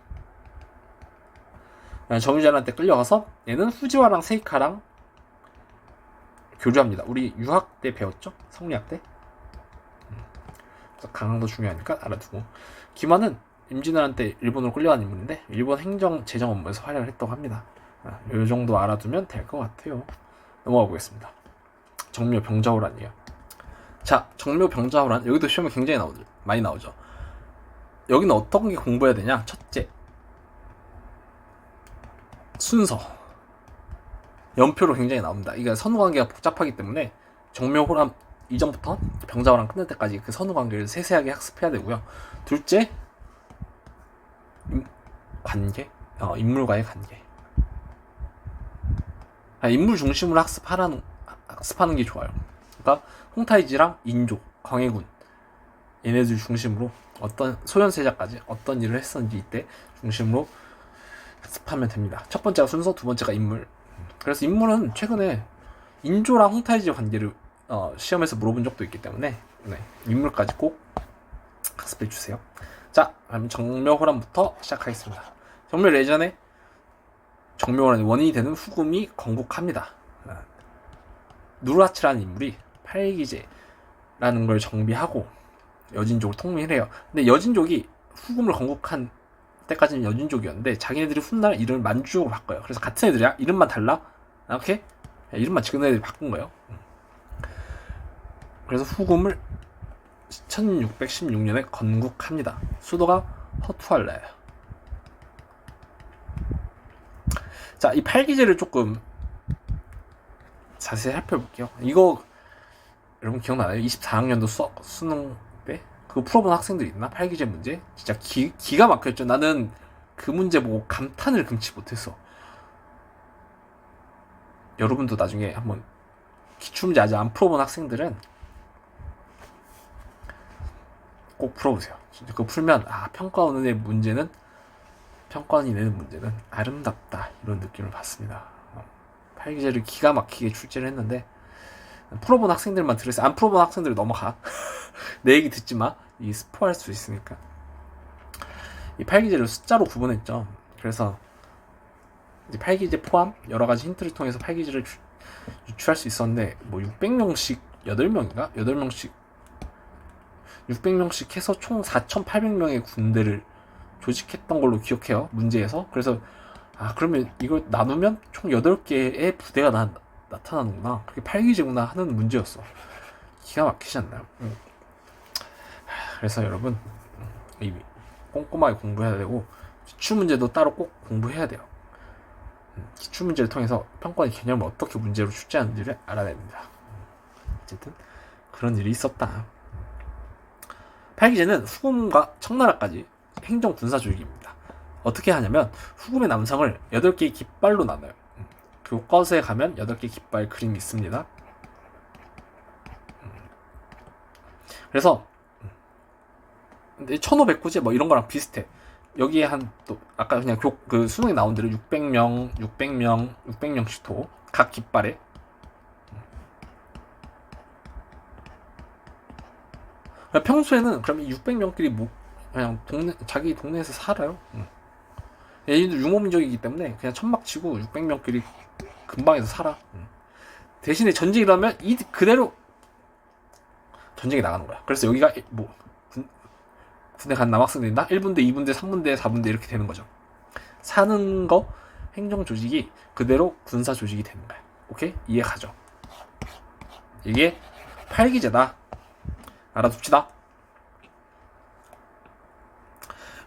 정유재한테 끌려가서 얘는 후지와랑 세이카랑 교류합니다. 우리 유학 때 배웠죠? 성리학 때. 그래서 강항도 중요하니까 알아두고, 김환은 임진왜란 때 일본으로 끌려간 인물인데 일본 행정 재정 업무에서 활약을 했다고 합니다. 이 정도 알아두면 될 것 같아요. 넘어가 보겠습니다. 정묘병자호란이에요. 자, 정묘병자호란, 여기도 시험에 굉장히 많이 나오죠. 여기는 어떤 게 공부해야 되냐? 첫째, 순서. 연표로 굉장히 나옵니다. 이게 선후관계가 복잡하기 때문에 정묘호란 이전부터 병자호란 끝날 때까지 그 선후관계를 세세하게 학습해야 되고요. 둘째, 관계, 인물과의 관계. 인물 중심으로 학습하는 게 좋아요. 그러니까 홍타이지랑 인조, 광해군 얘네들 중심으로 어떤 소현세자까지 어떤 일을 했었는지 이때 중심으로 학습하면 됩니다. 첫 번째가 순서, 두 번째가 인물. 그래서 인물은 최근에 인조랑 홍타이지 관계를 시험에서 물어본 적도 있기 때문에 인물까지 꼭 학습해 주세요. 자, 그럼 정묘호란부터 시작하겠습니다. 정묘 예전에 정묘호란의 원인이 되는 후금이 건국합니다. 누르하치라는 인물이 팔기제라는 걸 정비하고 여진족을 통일해요. 근데 여진족이 후금을 건국한 때까지는 여진족이었는데 자기네들이 훗날 이름을 만주족으로 바꿔요. 그래서 같은 애들이야. 이름만 달라. 이렇게 이름만 지금 애들이 바꾼 거예요. 그래서 후금을 1616년에 건국합니다. 수도가 허투알라예요. 자, 이 팔기제를 조금 자세히 살펴볼게요. 이거 여러분 기억나나요? 24학년도 수능 때 그거 풀어본 학생들 있나? 팔기제 문제 진짜 기가 막혔죠. 나는 그 문제 보고 감탄을 금치 못했어. 여러분도 나중에 한번 기출문제 아직 안 풀어본 학생들은 꼭 풀어보세요. 진짜 그거 풀면 평가원의 문제는 평가원이 내는 문제는 아름답다 이런 느낌을 받습니다. 팔기제를 기가 막히게 출제를 했는데 풀어본 학생들만 들으세요. 안 풀어본 학생들 넘어가. 내 얘기 듣지 마. 이 스포할 수 있으니까. 이 팔기제를 숫자로 구분했죠. 그래서 이제 팔기제 포함 여러 가지 힌트를 통해서 팔기제를 유추할 수 있었는데 뭐 600명씩 8명인가? 8명씩 600명씩 해서 총 4,800명의 군대를 조직했던 걸로 기억해요. 문제에서. 그래서 그러면 이걸 나누면 총 8개의 부대가 나타나는구나. 그게 팔기제구나 하는 문제였어. 기가 막히지 않나요? 그래서 여러분 꼼꼼하게 공부해야 되고 기출문제도 따로 꼭 공부해야 돼요. 기출문제를 통해서 평가원의 개념을 어떻게 문제로 출제하는지를 알아야 됩니다. 어쨌든 그런 일이 있었다. 팔기제는 후금과 청나라까지 행정 군사 조직입니다. 어떻게 하냐면 후금의 남성을 8개의 깃발로 나눠요. 교과서에 가면 8개 깃발 그림이 있습니다. 그래서 근데 1500구제 뭐 이런 거랑 비슷해. 여기에 또 아까 그냥 그 수능에 나온 대로 600명씩 도 각 깃발에 평소에는 그럼 이 600명끼리 그냥 자기 동네에서 살아요. 얘들도 유목민족이기 때문에 그냥 천막 치고 600명끼리 근방에서 살아. 대신에 전쟁이 일어나면 그대로 전쟁에 나가는 거야. 그래서 여기가 군대 간 남학생들이 1분대, 2분대, 3분대, 4분대 이렇게 되는 거죠. 사는 거 행정 조직이 그대로 군사 조직이 되는 거야. 오케이? 이해 가죠? 이게 팔기제다. 알아둡시다.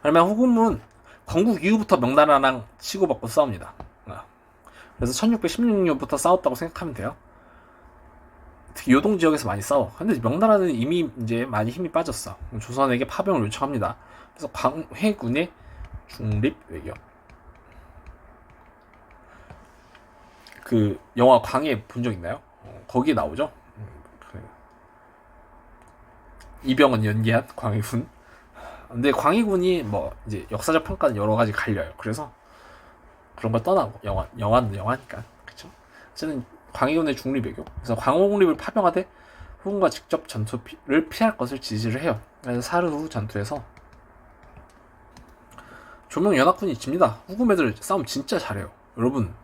그러면 후금은 건국 이후부터 명나라랑 치고받고 싸웁니다. 그래서 1616년부터 싸웠다고 생각하면 돼요. 특히 요동 지역에서 많이 싸워. 근데 명나라는 이미 이제 많이 힘이 빠졌어. 조선에게 파병을 요청합니다. 그래서 광해군의 중립 외교. 그 영화 광해 본 적 있나요? 거기에 나오죠. 이병헌 연기한 광해군. 근데 광해군이 뭐 이제 역사적 평가는 여러 가지 갈려요. 그래서 그런 걸 떠나고 영화는 영화니까 그렇죠. 어쨌든 광해군의 중립외교. 그래서 광호국립을 파병하되 후금과 직접 전투를 피할 것을 지시를 해요. 그래서 사흘 후 전투에서 조명연합군이 집니다. 후금 애들 싸움 진짜 잘해요. 여러분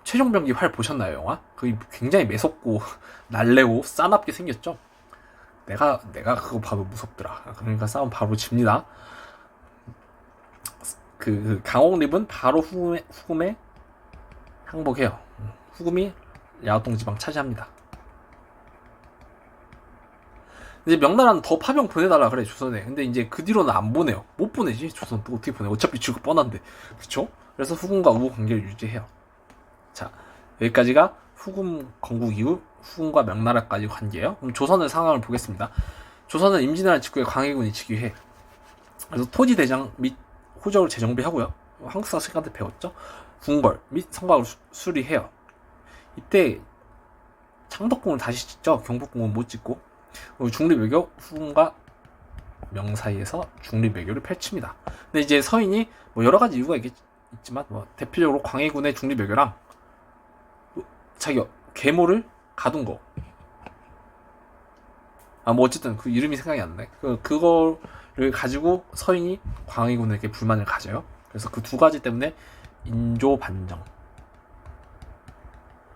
최종병기 활 보셨나요, 영화? 그게 굉장히 매섭고 날래고 싸납게 생겼죠. 내가 그거 봐도 무섭더라. 그러니까 싸움 바로 집니다. 그 강홍립은 바로 후금에 항복해요. 후금이 야호동 지방 차지합니다. 이제 명나라는 더 파병 보내달라 그래 조선에. 근데 이제 그 뒤로는 안 보내요. 못 보내지. 조선 또 어떻게 보내? 어차피 죽을 뻔한데, 그쵸? 그래서 후금과 우호 관계를 유지해요. 자, 여기까지가 후금 건국 이후 후금과 명나라까지 관계예요. 그럼 조선의 상황을 보겠습니다. 조선은 임진왜란 직후에 광해군이 즉위해. 그래서 토지 대장 및 호적을 재정비하고요. 한국사 시간 때 배웠죠. 궁궐 및 성곽을 수리해요. 이때 창덕궁을 다시 짓죠. 경복궁은 못 짓고. 중립외교 후금과 명 사이에서 중립외교를 펼칩니다. 근데 이제 서인이 뭐 여러 가지 이유가 있지만 뭐 대표적으로 광해군의 중립외교랑 자기 계모를 가둔 거. 뭐 어쨌든 그 이름이 생각이 안 나네. 그거를 가지고 서인이 광해군에게 불만을 가져요. 그래서 그 두 가지 때문에 인조반정.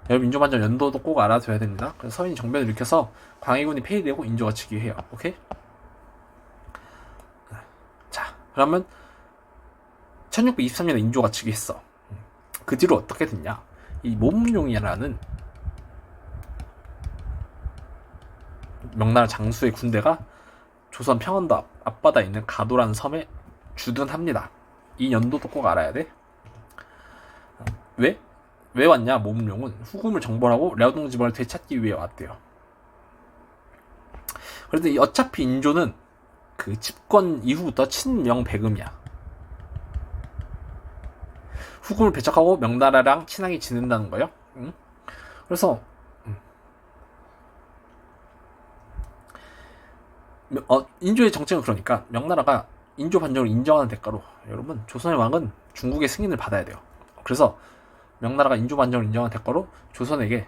여러분 인조반정 연도도 꼭 알아둬야 됩니다. 그래서 서인이 정변을 일으켜서 광해군이 폐위되고 인조가 즉위해요. 오케이? 자, 그러면 1623년에 인조가 즉위했어. 그 뒤로 어떻게 됐냐? 이 모문룡이라는 명나라 장수의 군대가 조선 평안도 앞바다에 있는 가도라는 섬에 주둔합니다. 이 연도도 꼭 알아야 돼. 왜 왔냐? 모문룡은 후금을 정벌하고 랴오동 지방을 되찾기 위해 왔대요. 그런데 어차피 인조는 그 집권 이후부터 친명배금이야. 후금을 배척하고 명나라랑 친하게 지낸다는 거예요. 응? 그래서 인조의 정책은 그러니까 명나라가 인조 반정을 인정하는 대가로 여러분 조선의 왕은 중국의 승인을 받아야 돼요. 그래서 명나라가 인조 반정을 인정하는 대가로 조선에게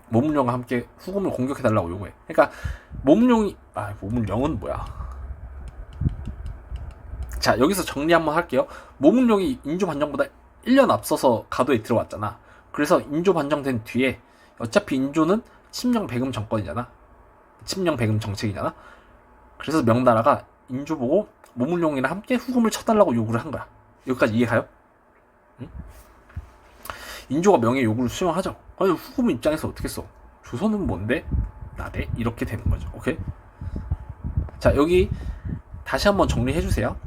모문령과 함께 후금을 공격해달라고 요구해. 그러니까 모문령은 뭐야? 자, 여기서 정리 한번 할게요. 모문령이 인조 반정보다 1년 앞서서 가도에 들어왔잖아. 그래서 인조 반정된 뒤에 어차피 인조는 침령 배금 정권이잖아. 침령 배금 정책이잖아. 그래서 명나라가 인조 보고 모문령이랑 함께 후금을 쳐달라고 요구를 한 거야. 여기까지 이해가요? 응? 인조가 명예 요구를 수용하죠. 아니 후금 입장에서 어떻게 써? 조선은 뭔데? 나대? 이렇게 되는 거죠. 오케이? 자, 여기 다시 한번 정리해 주세요.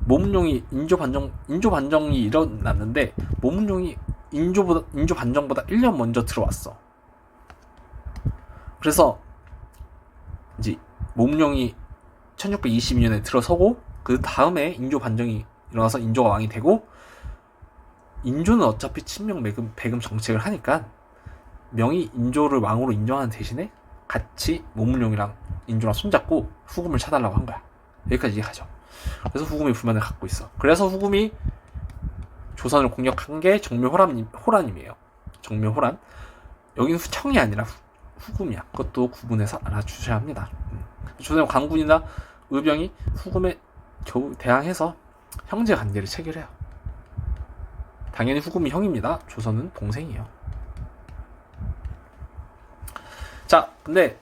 모문령이 인조 반정이 일어났는데 모문령이 인조 반정보다 1년 먼저 들어왔어. 그래서 이제 모문령이 1622년에 들어서고 그 다음에 인조 반정이 일어나서 인조가 왕이 되고, 인조는 어차피 침명 배금 정책을 하니까 명이 인조를 왕으로 인정하는 대신에 같이 모문령이랑 인조랑 손잡고 후금을 쳐달라고 한 거야. 여기까지 이해가죠. 그래서 후금이 불만을 갖고 있어. 그래서 후금이 조선을 공격한 게 정묘호란임이에요. 정묘호란. 여기는 후청이 아니라 후금이야. 그것도 구분해서 알아주셔야 합니다. 조선의 관군이나 의병이 후금에 겨우 대항해서 형제 관계를 체결해요. 당연히 후금이 형입니다. 조선은 동생이에요. 자, 근데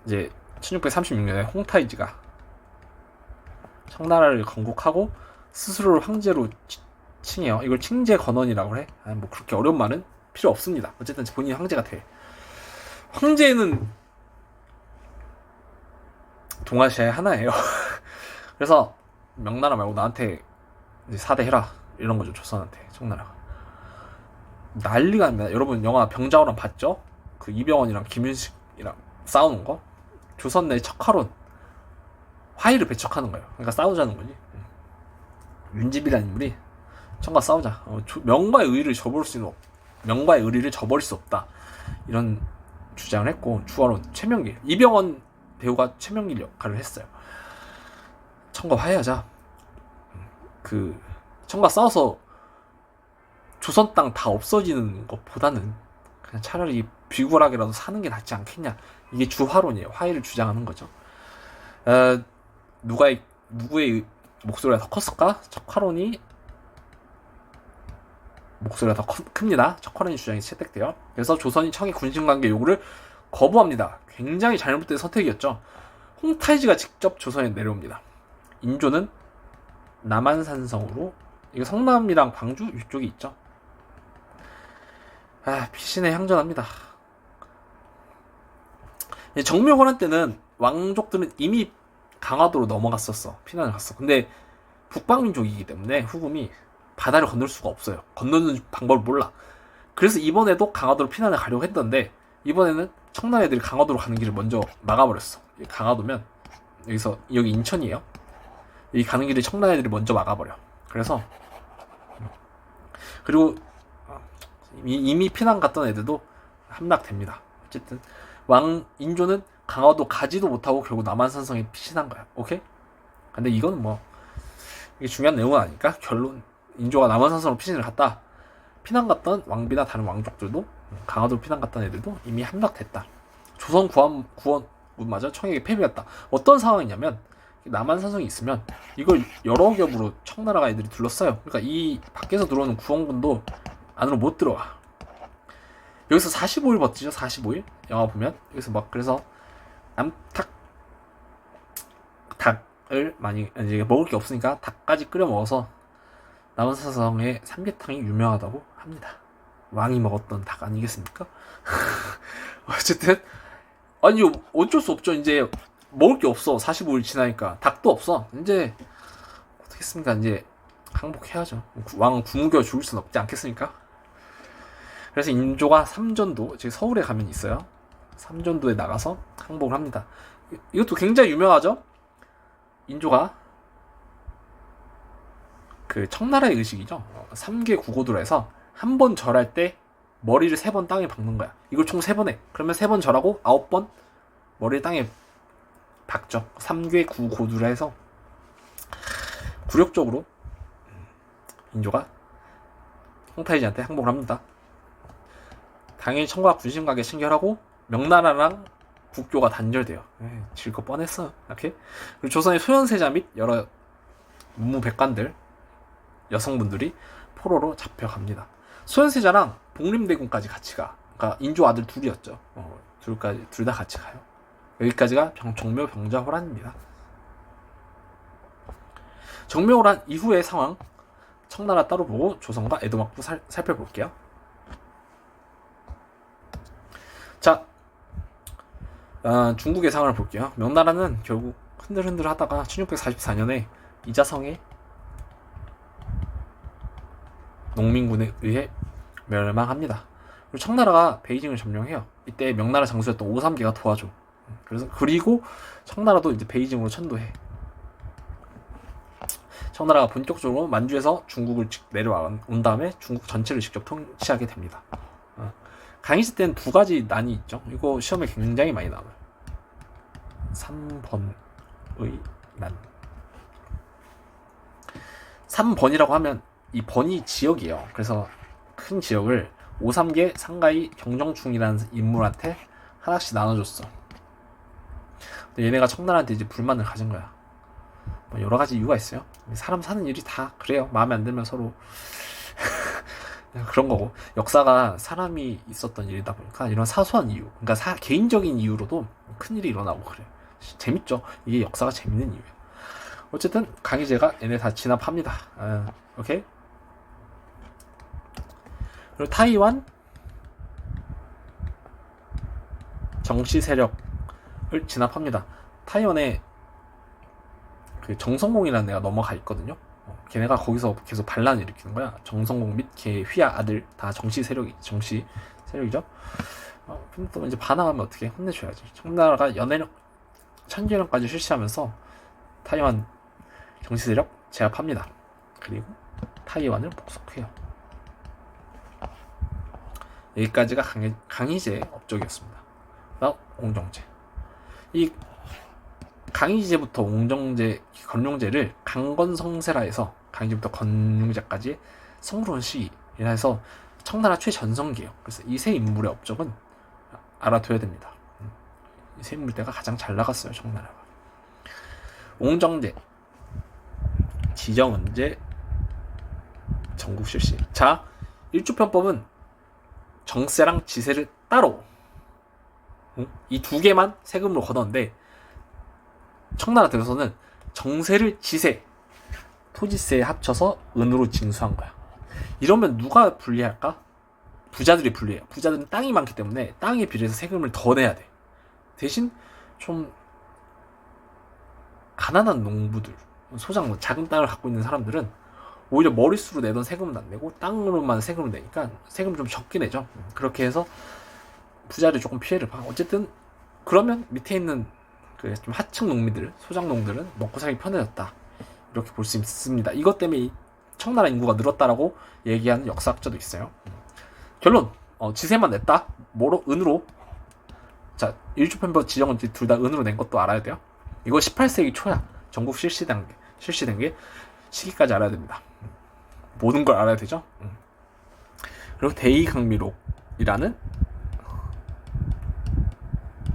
이제 1636년에 홍타이지가 청나라를 건국하고 스스로를 황제로 칭해요. 이걸 칭제 건원이라고 해. 뭐 그렇게 어려운 말은 필요 없습니다. 어쨌든 본인이 황제가 돼. 황제는 동아시아의 하나예요. 그래서 명나라 말고 나한테 이제 4대 해라 이런 거죠. 조선한테 청나라가 난리가 납니다. 여러분 영화 병자호란 봤죠? 그 이병헌이랑 김윤식이랑 싸우는 거. 조선 내 척화론 화의를 배척하는 거예요. 그러니까 싸우자는 거지. 윤집이라는 인물이 청과 싸우자. 명과의 의리를 저버릴 수 없다. 이런 주장을 했고, 주화론 최명길, 이병헌 배우가 최명길 역할을 했어요. 청과 화해하자. 그 청과 싸워서 조선 땅 다 없어지는 것보다는 그냥 차라리 비굴하게라도 사는 게 낫지 않겠냐. 이게 주화론이에요. 화해를 주장하는 거죠. 누구의 목소리가 더 컸을까? 척화론이 목소리가 더 큽니다. 척화론의 주장이 채택돼요. 그래서 조선이 청의 군신관계 요구를 거부합니다. 굉장히 잘못된 선택이었죠. 홍타이지가 직접 조선에 내려옵니다. 인조는 남한산성으로, 이거 성남이랑 광주 이쪽이 있죠. 피신에 향전합니다. 정묘호란 때는 왕족들은 이미 강화도로 넘어갔었어. 피난을 갔어. 근데 북방민족이기 때문에 후금이 바다를 건널 수가 없어요. 건너는 방법을 몰라. 그래서 이번에도 강화도로 피난을 가려고 했던데, 이번에는 청나라 애들이 강화도로 가는 길을 먼저 막아버렸어. 강화도면 여기 인천이에요. 이 가는 길을 청나라 애들이 먼저 막아버려. 그리고 이미 피난 갔던 애들도 함락됩니다. 어쨌든 인조는 강화도 가지도 못하고 결국 남한산성에 피신한 거야. 오케이? 근데 이거는 뭐 이게 중요한 내용은 아니니까, 결론 인조가 남한산성으로 피신을 갔다. 피난 갔던 왕비나 다른 왕족들도, 강화도로 피난 갔던 애들도 이미 함락됐다. 조선 구원군마저 청에게 패배했다. 어떤 상황이냐면, 남한산성이 있으면 이걸 여러 겹으로 청나라가 애들이 둘러싸요. 그러니까 이 밖에서 들어오는 구원군도 안으로 못 들어와. 여기서 45일 버티죠. 45일 영화 보면 여기서 막, 그래서 닭을 많이 이제 먹을 게 없으니까 닭까지 끓여 먹어서 남한산성의 삼계탕이 유명하다고 합니다. 왕이 먹었던 닭 아니겠습니까? 어쨌든 아니 어쩔 수 없죠. 이제 먹을 게 없어. 45일 지나니까 닭도 없어. 이제 어떻겠습니까? 이제 항복해야죠. 왕은 굶겨 죽을 순 없지 않겠습니까? 그래서 인조가 삼전도, 즉 서울에 가면 있어요. 삼전도에 나가서 항복을 합니다. 이것도 굉장히 유명하죠. 인조가 그 청나라의 의식이죠. 3개 구고도로 해서 한 번 절할 때 머리를 3번 땅에 박는 거야. 이걸 총 3번 해. 그러면 3번 절하고 9번 머리를 땅에 박죠. 3괴 9고두라 해서 굴욕적으로 인조가 홍타이지한테 항복을 합니다. 당연히 청과 군신관계 신결하고 명나라랑 국교가 단절돼요. 질 거 뻔했어. 이렇게. 그리고 조선의 소현세자 및 여러 문무백관들 여성분들이 포로로 잡혀갑니다. 소현세자랑 복림대군까지 같이 가. 그러니까 인조 아들 둘이었죠. 둘 다 같이 가요. 여기까지가 정묘 병자호란입니다. 정묘호란 이후의 상황 청나라 따로 보고 조선과 에도막부 살펴볼게요. 자, 중국의 상황을 볼게요. 명나라는 결국 흔들흔들 하다가 1644년에 이자성의 농민군에 의해 멸망합니다. 그리고 청나라가 베이징을 점령해요. 이때 명나라 장수였던 오삼계가 도와줘. 그리고 청나라도 이제 베이징으로 천도해. 청나라가 본격적으로 만주에서 중국을 내려온 다음에 중국 전체를 직접 통치하게 됩니다. 강희시 때는 두 가지 난이 있죠. 이거 시험에 굉장히 많이 나와요. 3번의 난. 3번이라고 하면 이 번이 지역이에요. 그래서 큰 지역을 오삼계 상가이 경정충이라는 인물한테 하나씩 나눠줬어. 근데 얘네가 청나라한테 이제 불만을 가진 거야. 뭐 여러 가지 이유가 있어요. 사람 사는 일이 다 그래요. 마음에 안 들면 서로 그런 거고, 역사가 사람이 있었던 일이다 보니까 이런 사소한 이유, 그러니까 개인적인 이유로도 큰 일이 일어나고 그래요. 재밌죠. 이게 역사가 재밌는 이유예요. 어쨌든 강희제가 얘네 다 진압합니다. 오케이. 그리고 타이완 정씨 세력을 진압합니다. 타이완에 그 정성공이라는 애가 넘어가 있거든요. 걔네가 거기서 계속 반란을 일으키는 거야. 정성공 및 걔 휘하 아들 다 정씨 세력이죠. 근데 또 이제 반항하면 어떻게 혼내줘야지. 청나라가 천계령까지 실시하면서 타이완 정씨 세력 제압합니다. 그리고 타이완을 복속해요. 여기까지가 강희제의 업적이었습니다. 그다음 옹정제. 이 강희제부터 옹정제, 건룡제를 강건성세라 해서 강희제부터 건룡제까지 성스러운 시기라 해서 청나라 최전성기예요. 그래서 이 세 인물의 업적은 알아둬야 됩니다. 이 세 인물 때가 가장 잘 나갔어요, 청나라가. 옹정제, 지정은제, 전국실시. 자, 일주편법은 정세랑 지세를 따로 이 두 개만 세금으로 걷었는데, 청나라 들어서는 정세를 지세, 토지세에 합쳐서 은으로 징수한 거야. 이러면 누가 불리할까? 부자들이 불리해요. 부자들은 땅이 많기 때문에 땅에 비례해서 세금을 더 내야 돼. 대신 좀 가난한 농부들, 소장, 작은 땅을 갖고 있는 사람들은 오히려 머릿수로 내던 세금은 안 내고 땅으로만 세금을 내니까 세금 좀 적게 내죠. 그렇게 해서 부자들이 조금 피해를 봐. 어쨌든 그러면 밑에 있는 그 좀 하층 농민들, 소장농들은 먹고 살기 편해졌다. 이렇게 볼 수 있습니다. 이것 때문에 청나라 인구가 늘었다라고 얘기하는 역사학자도 있어요. 결론, 지세만 냈다. 뭐로? 은으로. 자, 일주편법 지정은 둘 다 은으로 낸 것도 알아야 돼요. 이거 18세기 초야. 전국 실시된 게 시기까지 알아야 됩니다. 모든 걸 알아야 되죠. 그리고 대의강미록이라는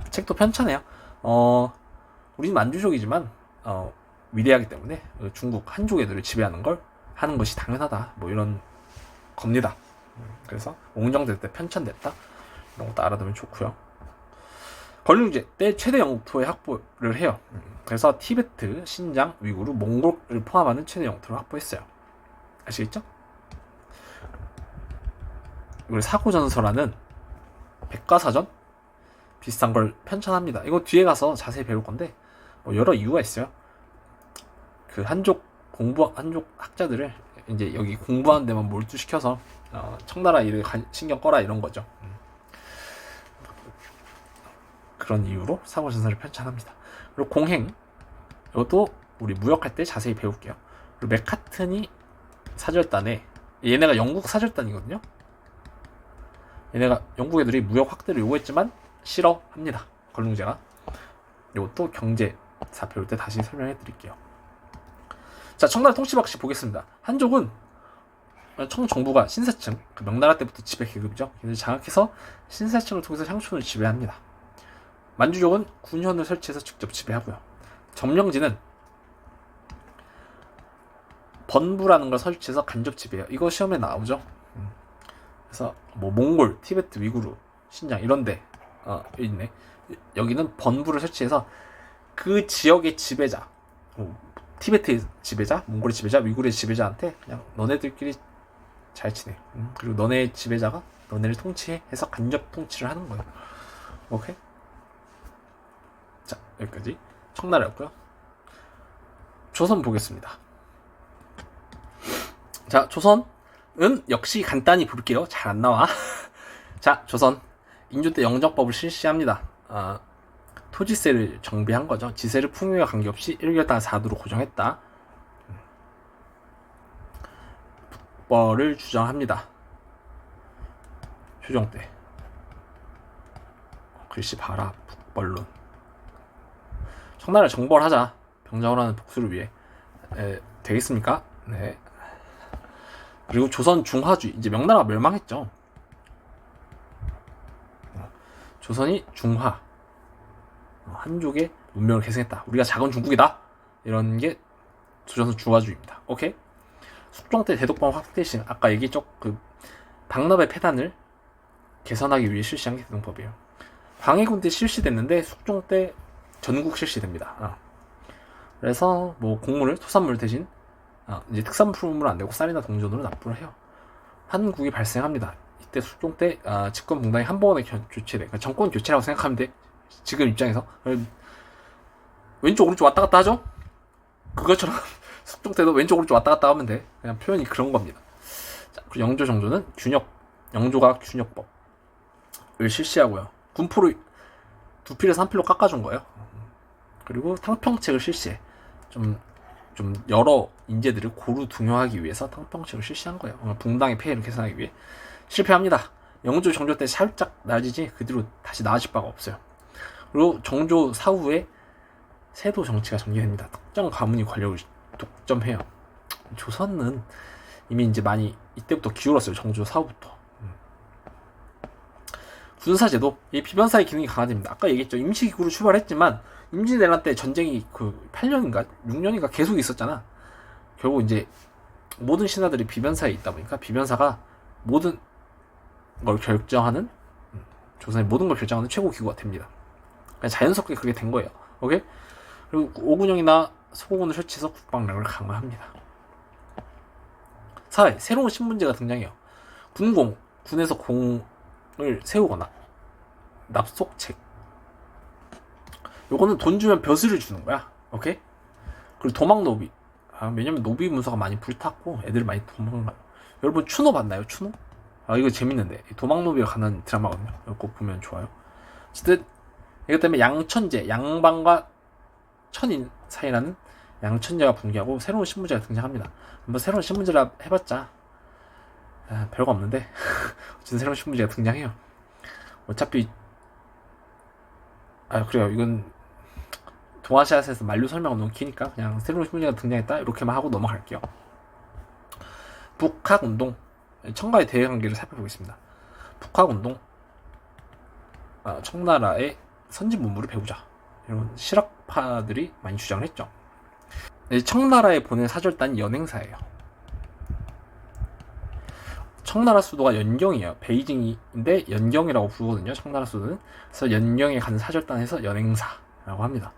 책도 편찬해요. 우리는 만주족이지만 위대하기 때문에 중국 한족 애들을 지배하는 걸 하는 것이 당연하다. 뭐 이런 겁니다. 그래서 옹정제 때 편찬됐다. 이런 것도 알아두면 좋고요. 건룡제 때 최대 영토의 확보를 해요. 그래서 티베트, 신장, 위구르, 몽골을 포함하는 최대 영토를 확보했어요. 아시겠죠? 그리고 사고전서라는 백과사전 비슷한 걸 편찬합니다. 이거 뒤에 가서 자세히 배울 건데 뭐 여러 이유가 있어요. 그 한족 학자들을 이제 여기 공부하는 데만 몰두시켜서 청나라 일을 신경 꺼라 이런 거죠. 그런 이유로 사고전서를 편찬합니다. 그리고 공행, 이것도 우리 무역할 때 자세히 배울게요. 그리고 맥카트니 사절단에, 얘네가 영국 사절단이거든요. 얘네가 영국 애들이 무역 확대를 요구했지만 싫어합니다. 건룡제가. 이것도 경제사 배울 때 다시 설명해 드릴게요. 자, 청나라 통치박씨 보겠습니다. 한족은 청정부가 신세층, 그 명나라 때부터 지배 계급이죠. 걔를 장악해서 신세층을 통해서 향촌을 지배합니다. 만주족은 군현을 설치해서 직접 지배하고요. 점령지는 번부라는 걸 설치해서 간접 지배해요. 이거 시험에 나오죠. 그래서 뭐 몽골, 티베트, 위구르, 신장 이런데 있네. 여기는 번부를 설치해서 그 지역의 지배자, 티베트의 지배자, 몽골의 지배자, 위구르의 지배자한테 그냥 너네들끼리 잘 지내. 그리고 너네 지배자가 너네를 통치해서 간접 통치를 하는 거예요. 오케이? 자, 여기까지 청나라였고요. 조선 보겠습니다. 자, 조선은 역시 간단히 볼게요. 잘 안 나와. 자, 조선 인조 때 영정법을 실시합니다. 토지세를 정비한 거죠. 지세를 풍요와 관계없이 1개월당 4도로 고정했다. 북벌을 주장합니다. 효종 때. 글씨 봐라. 북벌론. 청나라를 정벌하자. 병자호란의 복수를 위해. 되겠습니까? 네. 그리고 조선 중화주의. 이제 명나라가 멸망했죠. 조선이 중화. 한족의 문명을 계승했다. 우리가 작은 중국이다. 이런 게 조선 중화주의입니다. 오케이? 숙종 때 대독방 확대 시 아까 얘기했죠. 그 박납의 폐단을 개선하기 위해 실시한 게 대동법이에요. 광해군 때 실시됐는데 숙종 때 전국 실시됩니다. 그래서 뭐 곡물을 토산물 대신 이제 특산품으로 안 되고 쌀이나 동전으로 납부를 해요. 한국이 발생합니다. 이때 숙종 때 집권 분당이 한번에 교체돼. 그러니까 정권 교체라고 생각하면 돼. 지금 입장에서 왼쪽 오른쪽 왔다 갔다 하죠. 그것처럼 숙종 때도 왼쪽 오른쪽 왔다 갔다 하면 돼. 그냥 표현이 그런 겁니다. 자, 그리고 영조 정조는 영조가 균역법을 실시하고요. 군포를 2필에서 1필로 깎아준 거예요. 그리고 탕평책을 실시해. 좀 여러 인재들을 고루 등용하기 위해서 탕평책을 실시한 거예요. 붕당의 폐해를 개선하기 위해 실패합니다. 영조 정조 때 살짝 나아지지 그 뒤로 다시 나아질 바가 없어요. 그리고 정조 사후에 세도 정치가 전개됩니다. 특정 가문이 권력을 독점해요. 조선은 이미 이제 많이 이때부터 기울었어요. 정조 사후부터. 군사제도, 이 비변사의 기능이 강화됩니다. 아까 얘기했죠. 임시기구로 출발했지만 임진왜란 때 전쟁이 그 8년인가 6년인가 계속 있었잖아. 결국 이제 모든 신하들이 비변사에 있다 보니까 비변사가 모든 걸 결정하는 조선의 모든 걸 결정하는 최고 기구가 됩니다. 그냥 자연스럽게 그게 된 거예요. 오케이? 그리고 오군영이나 소고군을 설치해서 국방력을 강화합니다. 사회, 새로운 신문제가 등장해요. 군공, 군에서 공을 세우거나 납속책. 요거는 돈 주면 벼슬을 주는 거야. 오케이? 그리고 도망노비. 왜냐면 노비 문서가 많이 불탔고 애들 많이 도망가요. 여러분 추노 봤나요? 추노? 이거 재밌는데. 도망노비가 관한 드라마거든요. 이거 보면 좋아요. 어쨌든 이것 때문에 양천제, 양반과 천인 사이라는 양천제가 붕괴하고 새로운 신문제가 등장합니다. 한번 새로운 신문제라 해봤자 별거 없는데 어쨌든 새로운 신문제가 등장해요. 어차피 그래요. 이건 동아시아에서 만류 설명은 너무 기니까 그냥 새로운 신문제가 등장했다 이렇게만 하고 넘어갈게요. 북학운동, 청가의 대외관계를 살펴보겠습니다. 북학운동, 청나라의 선진 문물을 배우자 이런 실학파들이 많이 주장을 했죠. 청나라에 보낸 사절단이 연행사예요. 청나라 수도가 연경이에요. 베이징인데 연경이라고 부르거든요. 청나라 수도는. 그래서 연경에 가는 사절단에서 연행사라고 합니다.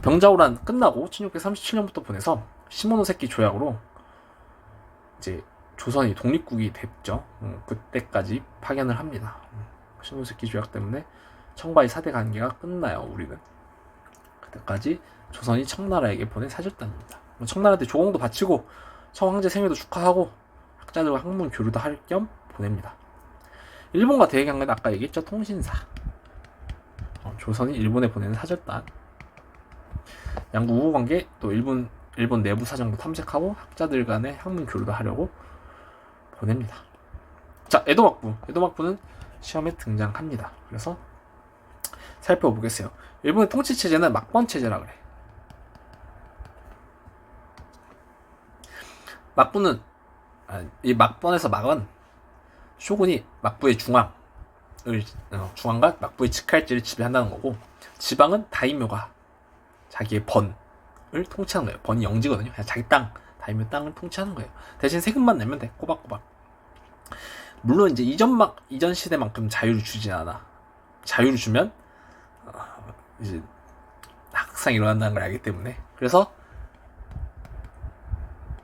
병자호란 끝나고 1637년부터 보내서 시모노세키 조약으로 이제 조선이 독립국이 됐죠. 그때까지 파견을 합니다. 시모노세키 조약 때문에 청과의 사대 관계가 끝나요. 우리는 그때까지 조선이 청나라에게 보낸 사절단입니다. 청나라한테 조공도 바치고 청황제 생일도 축하하고 학자들과 학문 교류도 할 겸 보냅니다. 일본과 대외관계는 아까 얘기했죠. 통신사. 조선이 일본에 보내는 사절단. 양국 우호관계, 또 일본 내부 사정도 탐색하고 학자들 간의 학문 교류도 하려고 보냅니다. 자, 에도막부. 에도막부는 시험에 등장합니다. 그래서 살펴보겠어요. 일본의 통치 체제는 막번 체제라 그래. 막부는 이 막번에서 막은 쇼군이 막부의 중앙과 막부의 직할지를 지배한다는 거고, 지방은 다이묘가 자기의 번을 통치하는 거예요. 번이 영지거든요. 그냥 자기 땅, 다이묘 땅을 통치하는 거예요. 대신 세금만 내면 돼. 꼬박꼬박. 물론 이제 이전 시대만큼 자유를 주진 않아. 자유를 주면 이제 항상 일어난다는 걸 알기 때문에, 그래서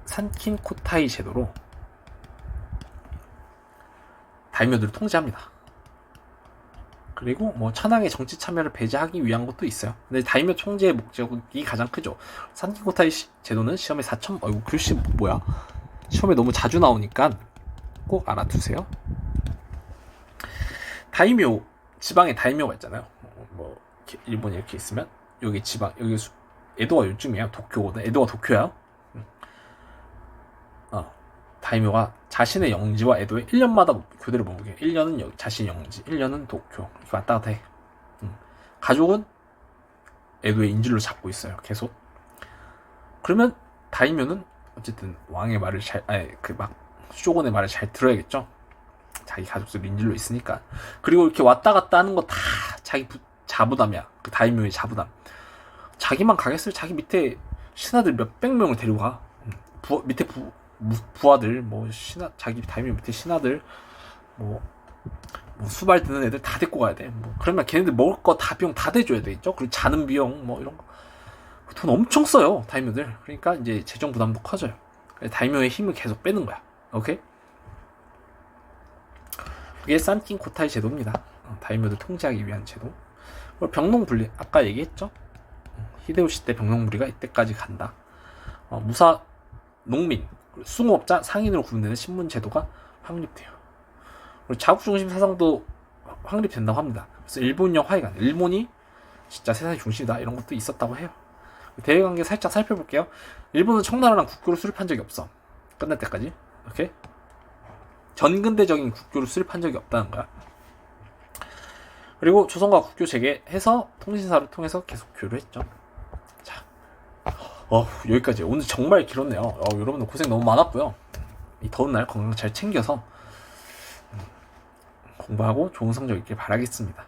산킨코타이 제도로 다이묘들을 통제합니다. 그리고 뭐 천황의 정치 참여를 배제하기 위한 것도 있어요. 근데 다이묘 통제의 목적이 가장 크죠. 산킨코타이 제도는 시험에 4천, 글씨 뭐야? 시험에 너무 자주 나오니까 꼭 알아두세요. 다이묘, 지방에 다이묘가 있잖아요. 뭐 일본이 이렇게 있으면 여기 지방, 여기 에도가 요즘이야. 도쿄거든. 에도가 도쿄야. 다이묘가 자신의 영지와 에도에 1년마다 교대를 머물게. 1년은 자신의 영지, 1년은 도쿄. 이렇게 왔다 갔다 해. 가족은 에도의 인질로 잡고 있어요. 계속. 그러면 다이묘는 어쨌든 왕의 말을 쇼군의 말을 잘 들어야겠죠. 자기 가족들 인질로 있으니까. 그리고 이렇게 왔다 갔다 하는 거 다 자기 자부담이야. 그 다이묘의 자부담. 자기만 가겠어요. 자기 밑에 신하들 몇백 명을 데리고 가. 밑에 부하들, 자기 다이묘 밑에 신하들, 수발 드는 애들 다 데리고 가야 돼. 그러면 걔네들 먹을 거 다 비용 다 대줘야 되겠죠. 그리고 자는 비용, 이런 거. 돈 엄청 써요, 다이묘들. 그러니까 이제 재정 부담도 커져요. 다이묘의 힘을 계속 빼는 거야. 오케이? 그게 산킨코타이 제도입니다. 다이묘들 통제하기 위한 제도. 그리고 병농분리, 아까 얘기했죠? 히데요시 때 병농분리가 이때까지 간다. 무사, 농민, 수공업자, 상인으로 구분되는 신분 제도가 확립돼요. 그리고 자국중심 사상도 확립된다고 합니다. 그래서 일본령 화해관, 일본이 진짜 세상의 중심이다, 이런 것도 있었다고 해요. 대외관계 살짝 살펴볼게요. 일본은 청나라랑 국교를 수립한 적이 없어. 끝날 때까지. 오케이? 전근대적인 국교를 수립한 적이 없다는 거야. 그리고 조선과 국교 재개해서 통신사를 통해서 계속 교류를 했죠. 자, 여기까지. 오늘 정말 길었네요. 여러분들 고생 너무 많았고요. 이 더운 날 건강 잘 챙겨서 공부하고 좋은 성적 있길 바라겠습니다.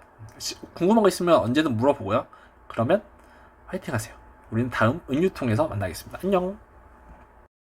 궁금한 거 있으면 언제든 물어보고요. 그러면 화이팅 하세요. 우리는 다음 은유통에서 만나겠습니다. 안녕.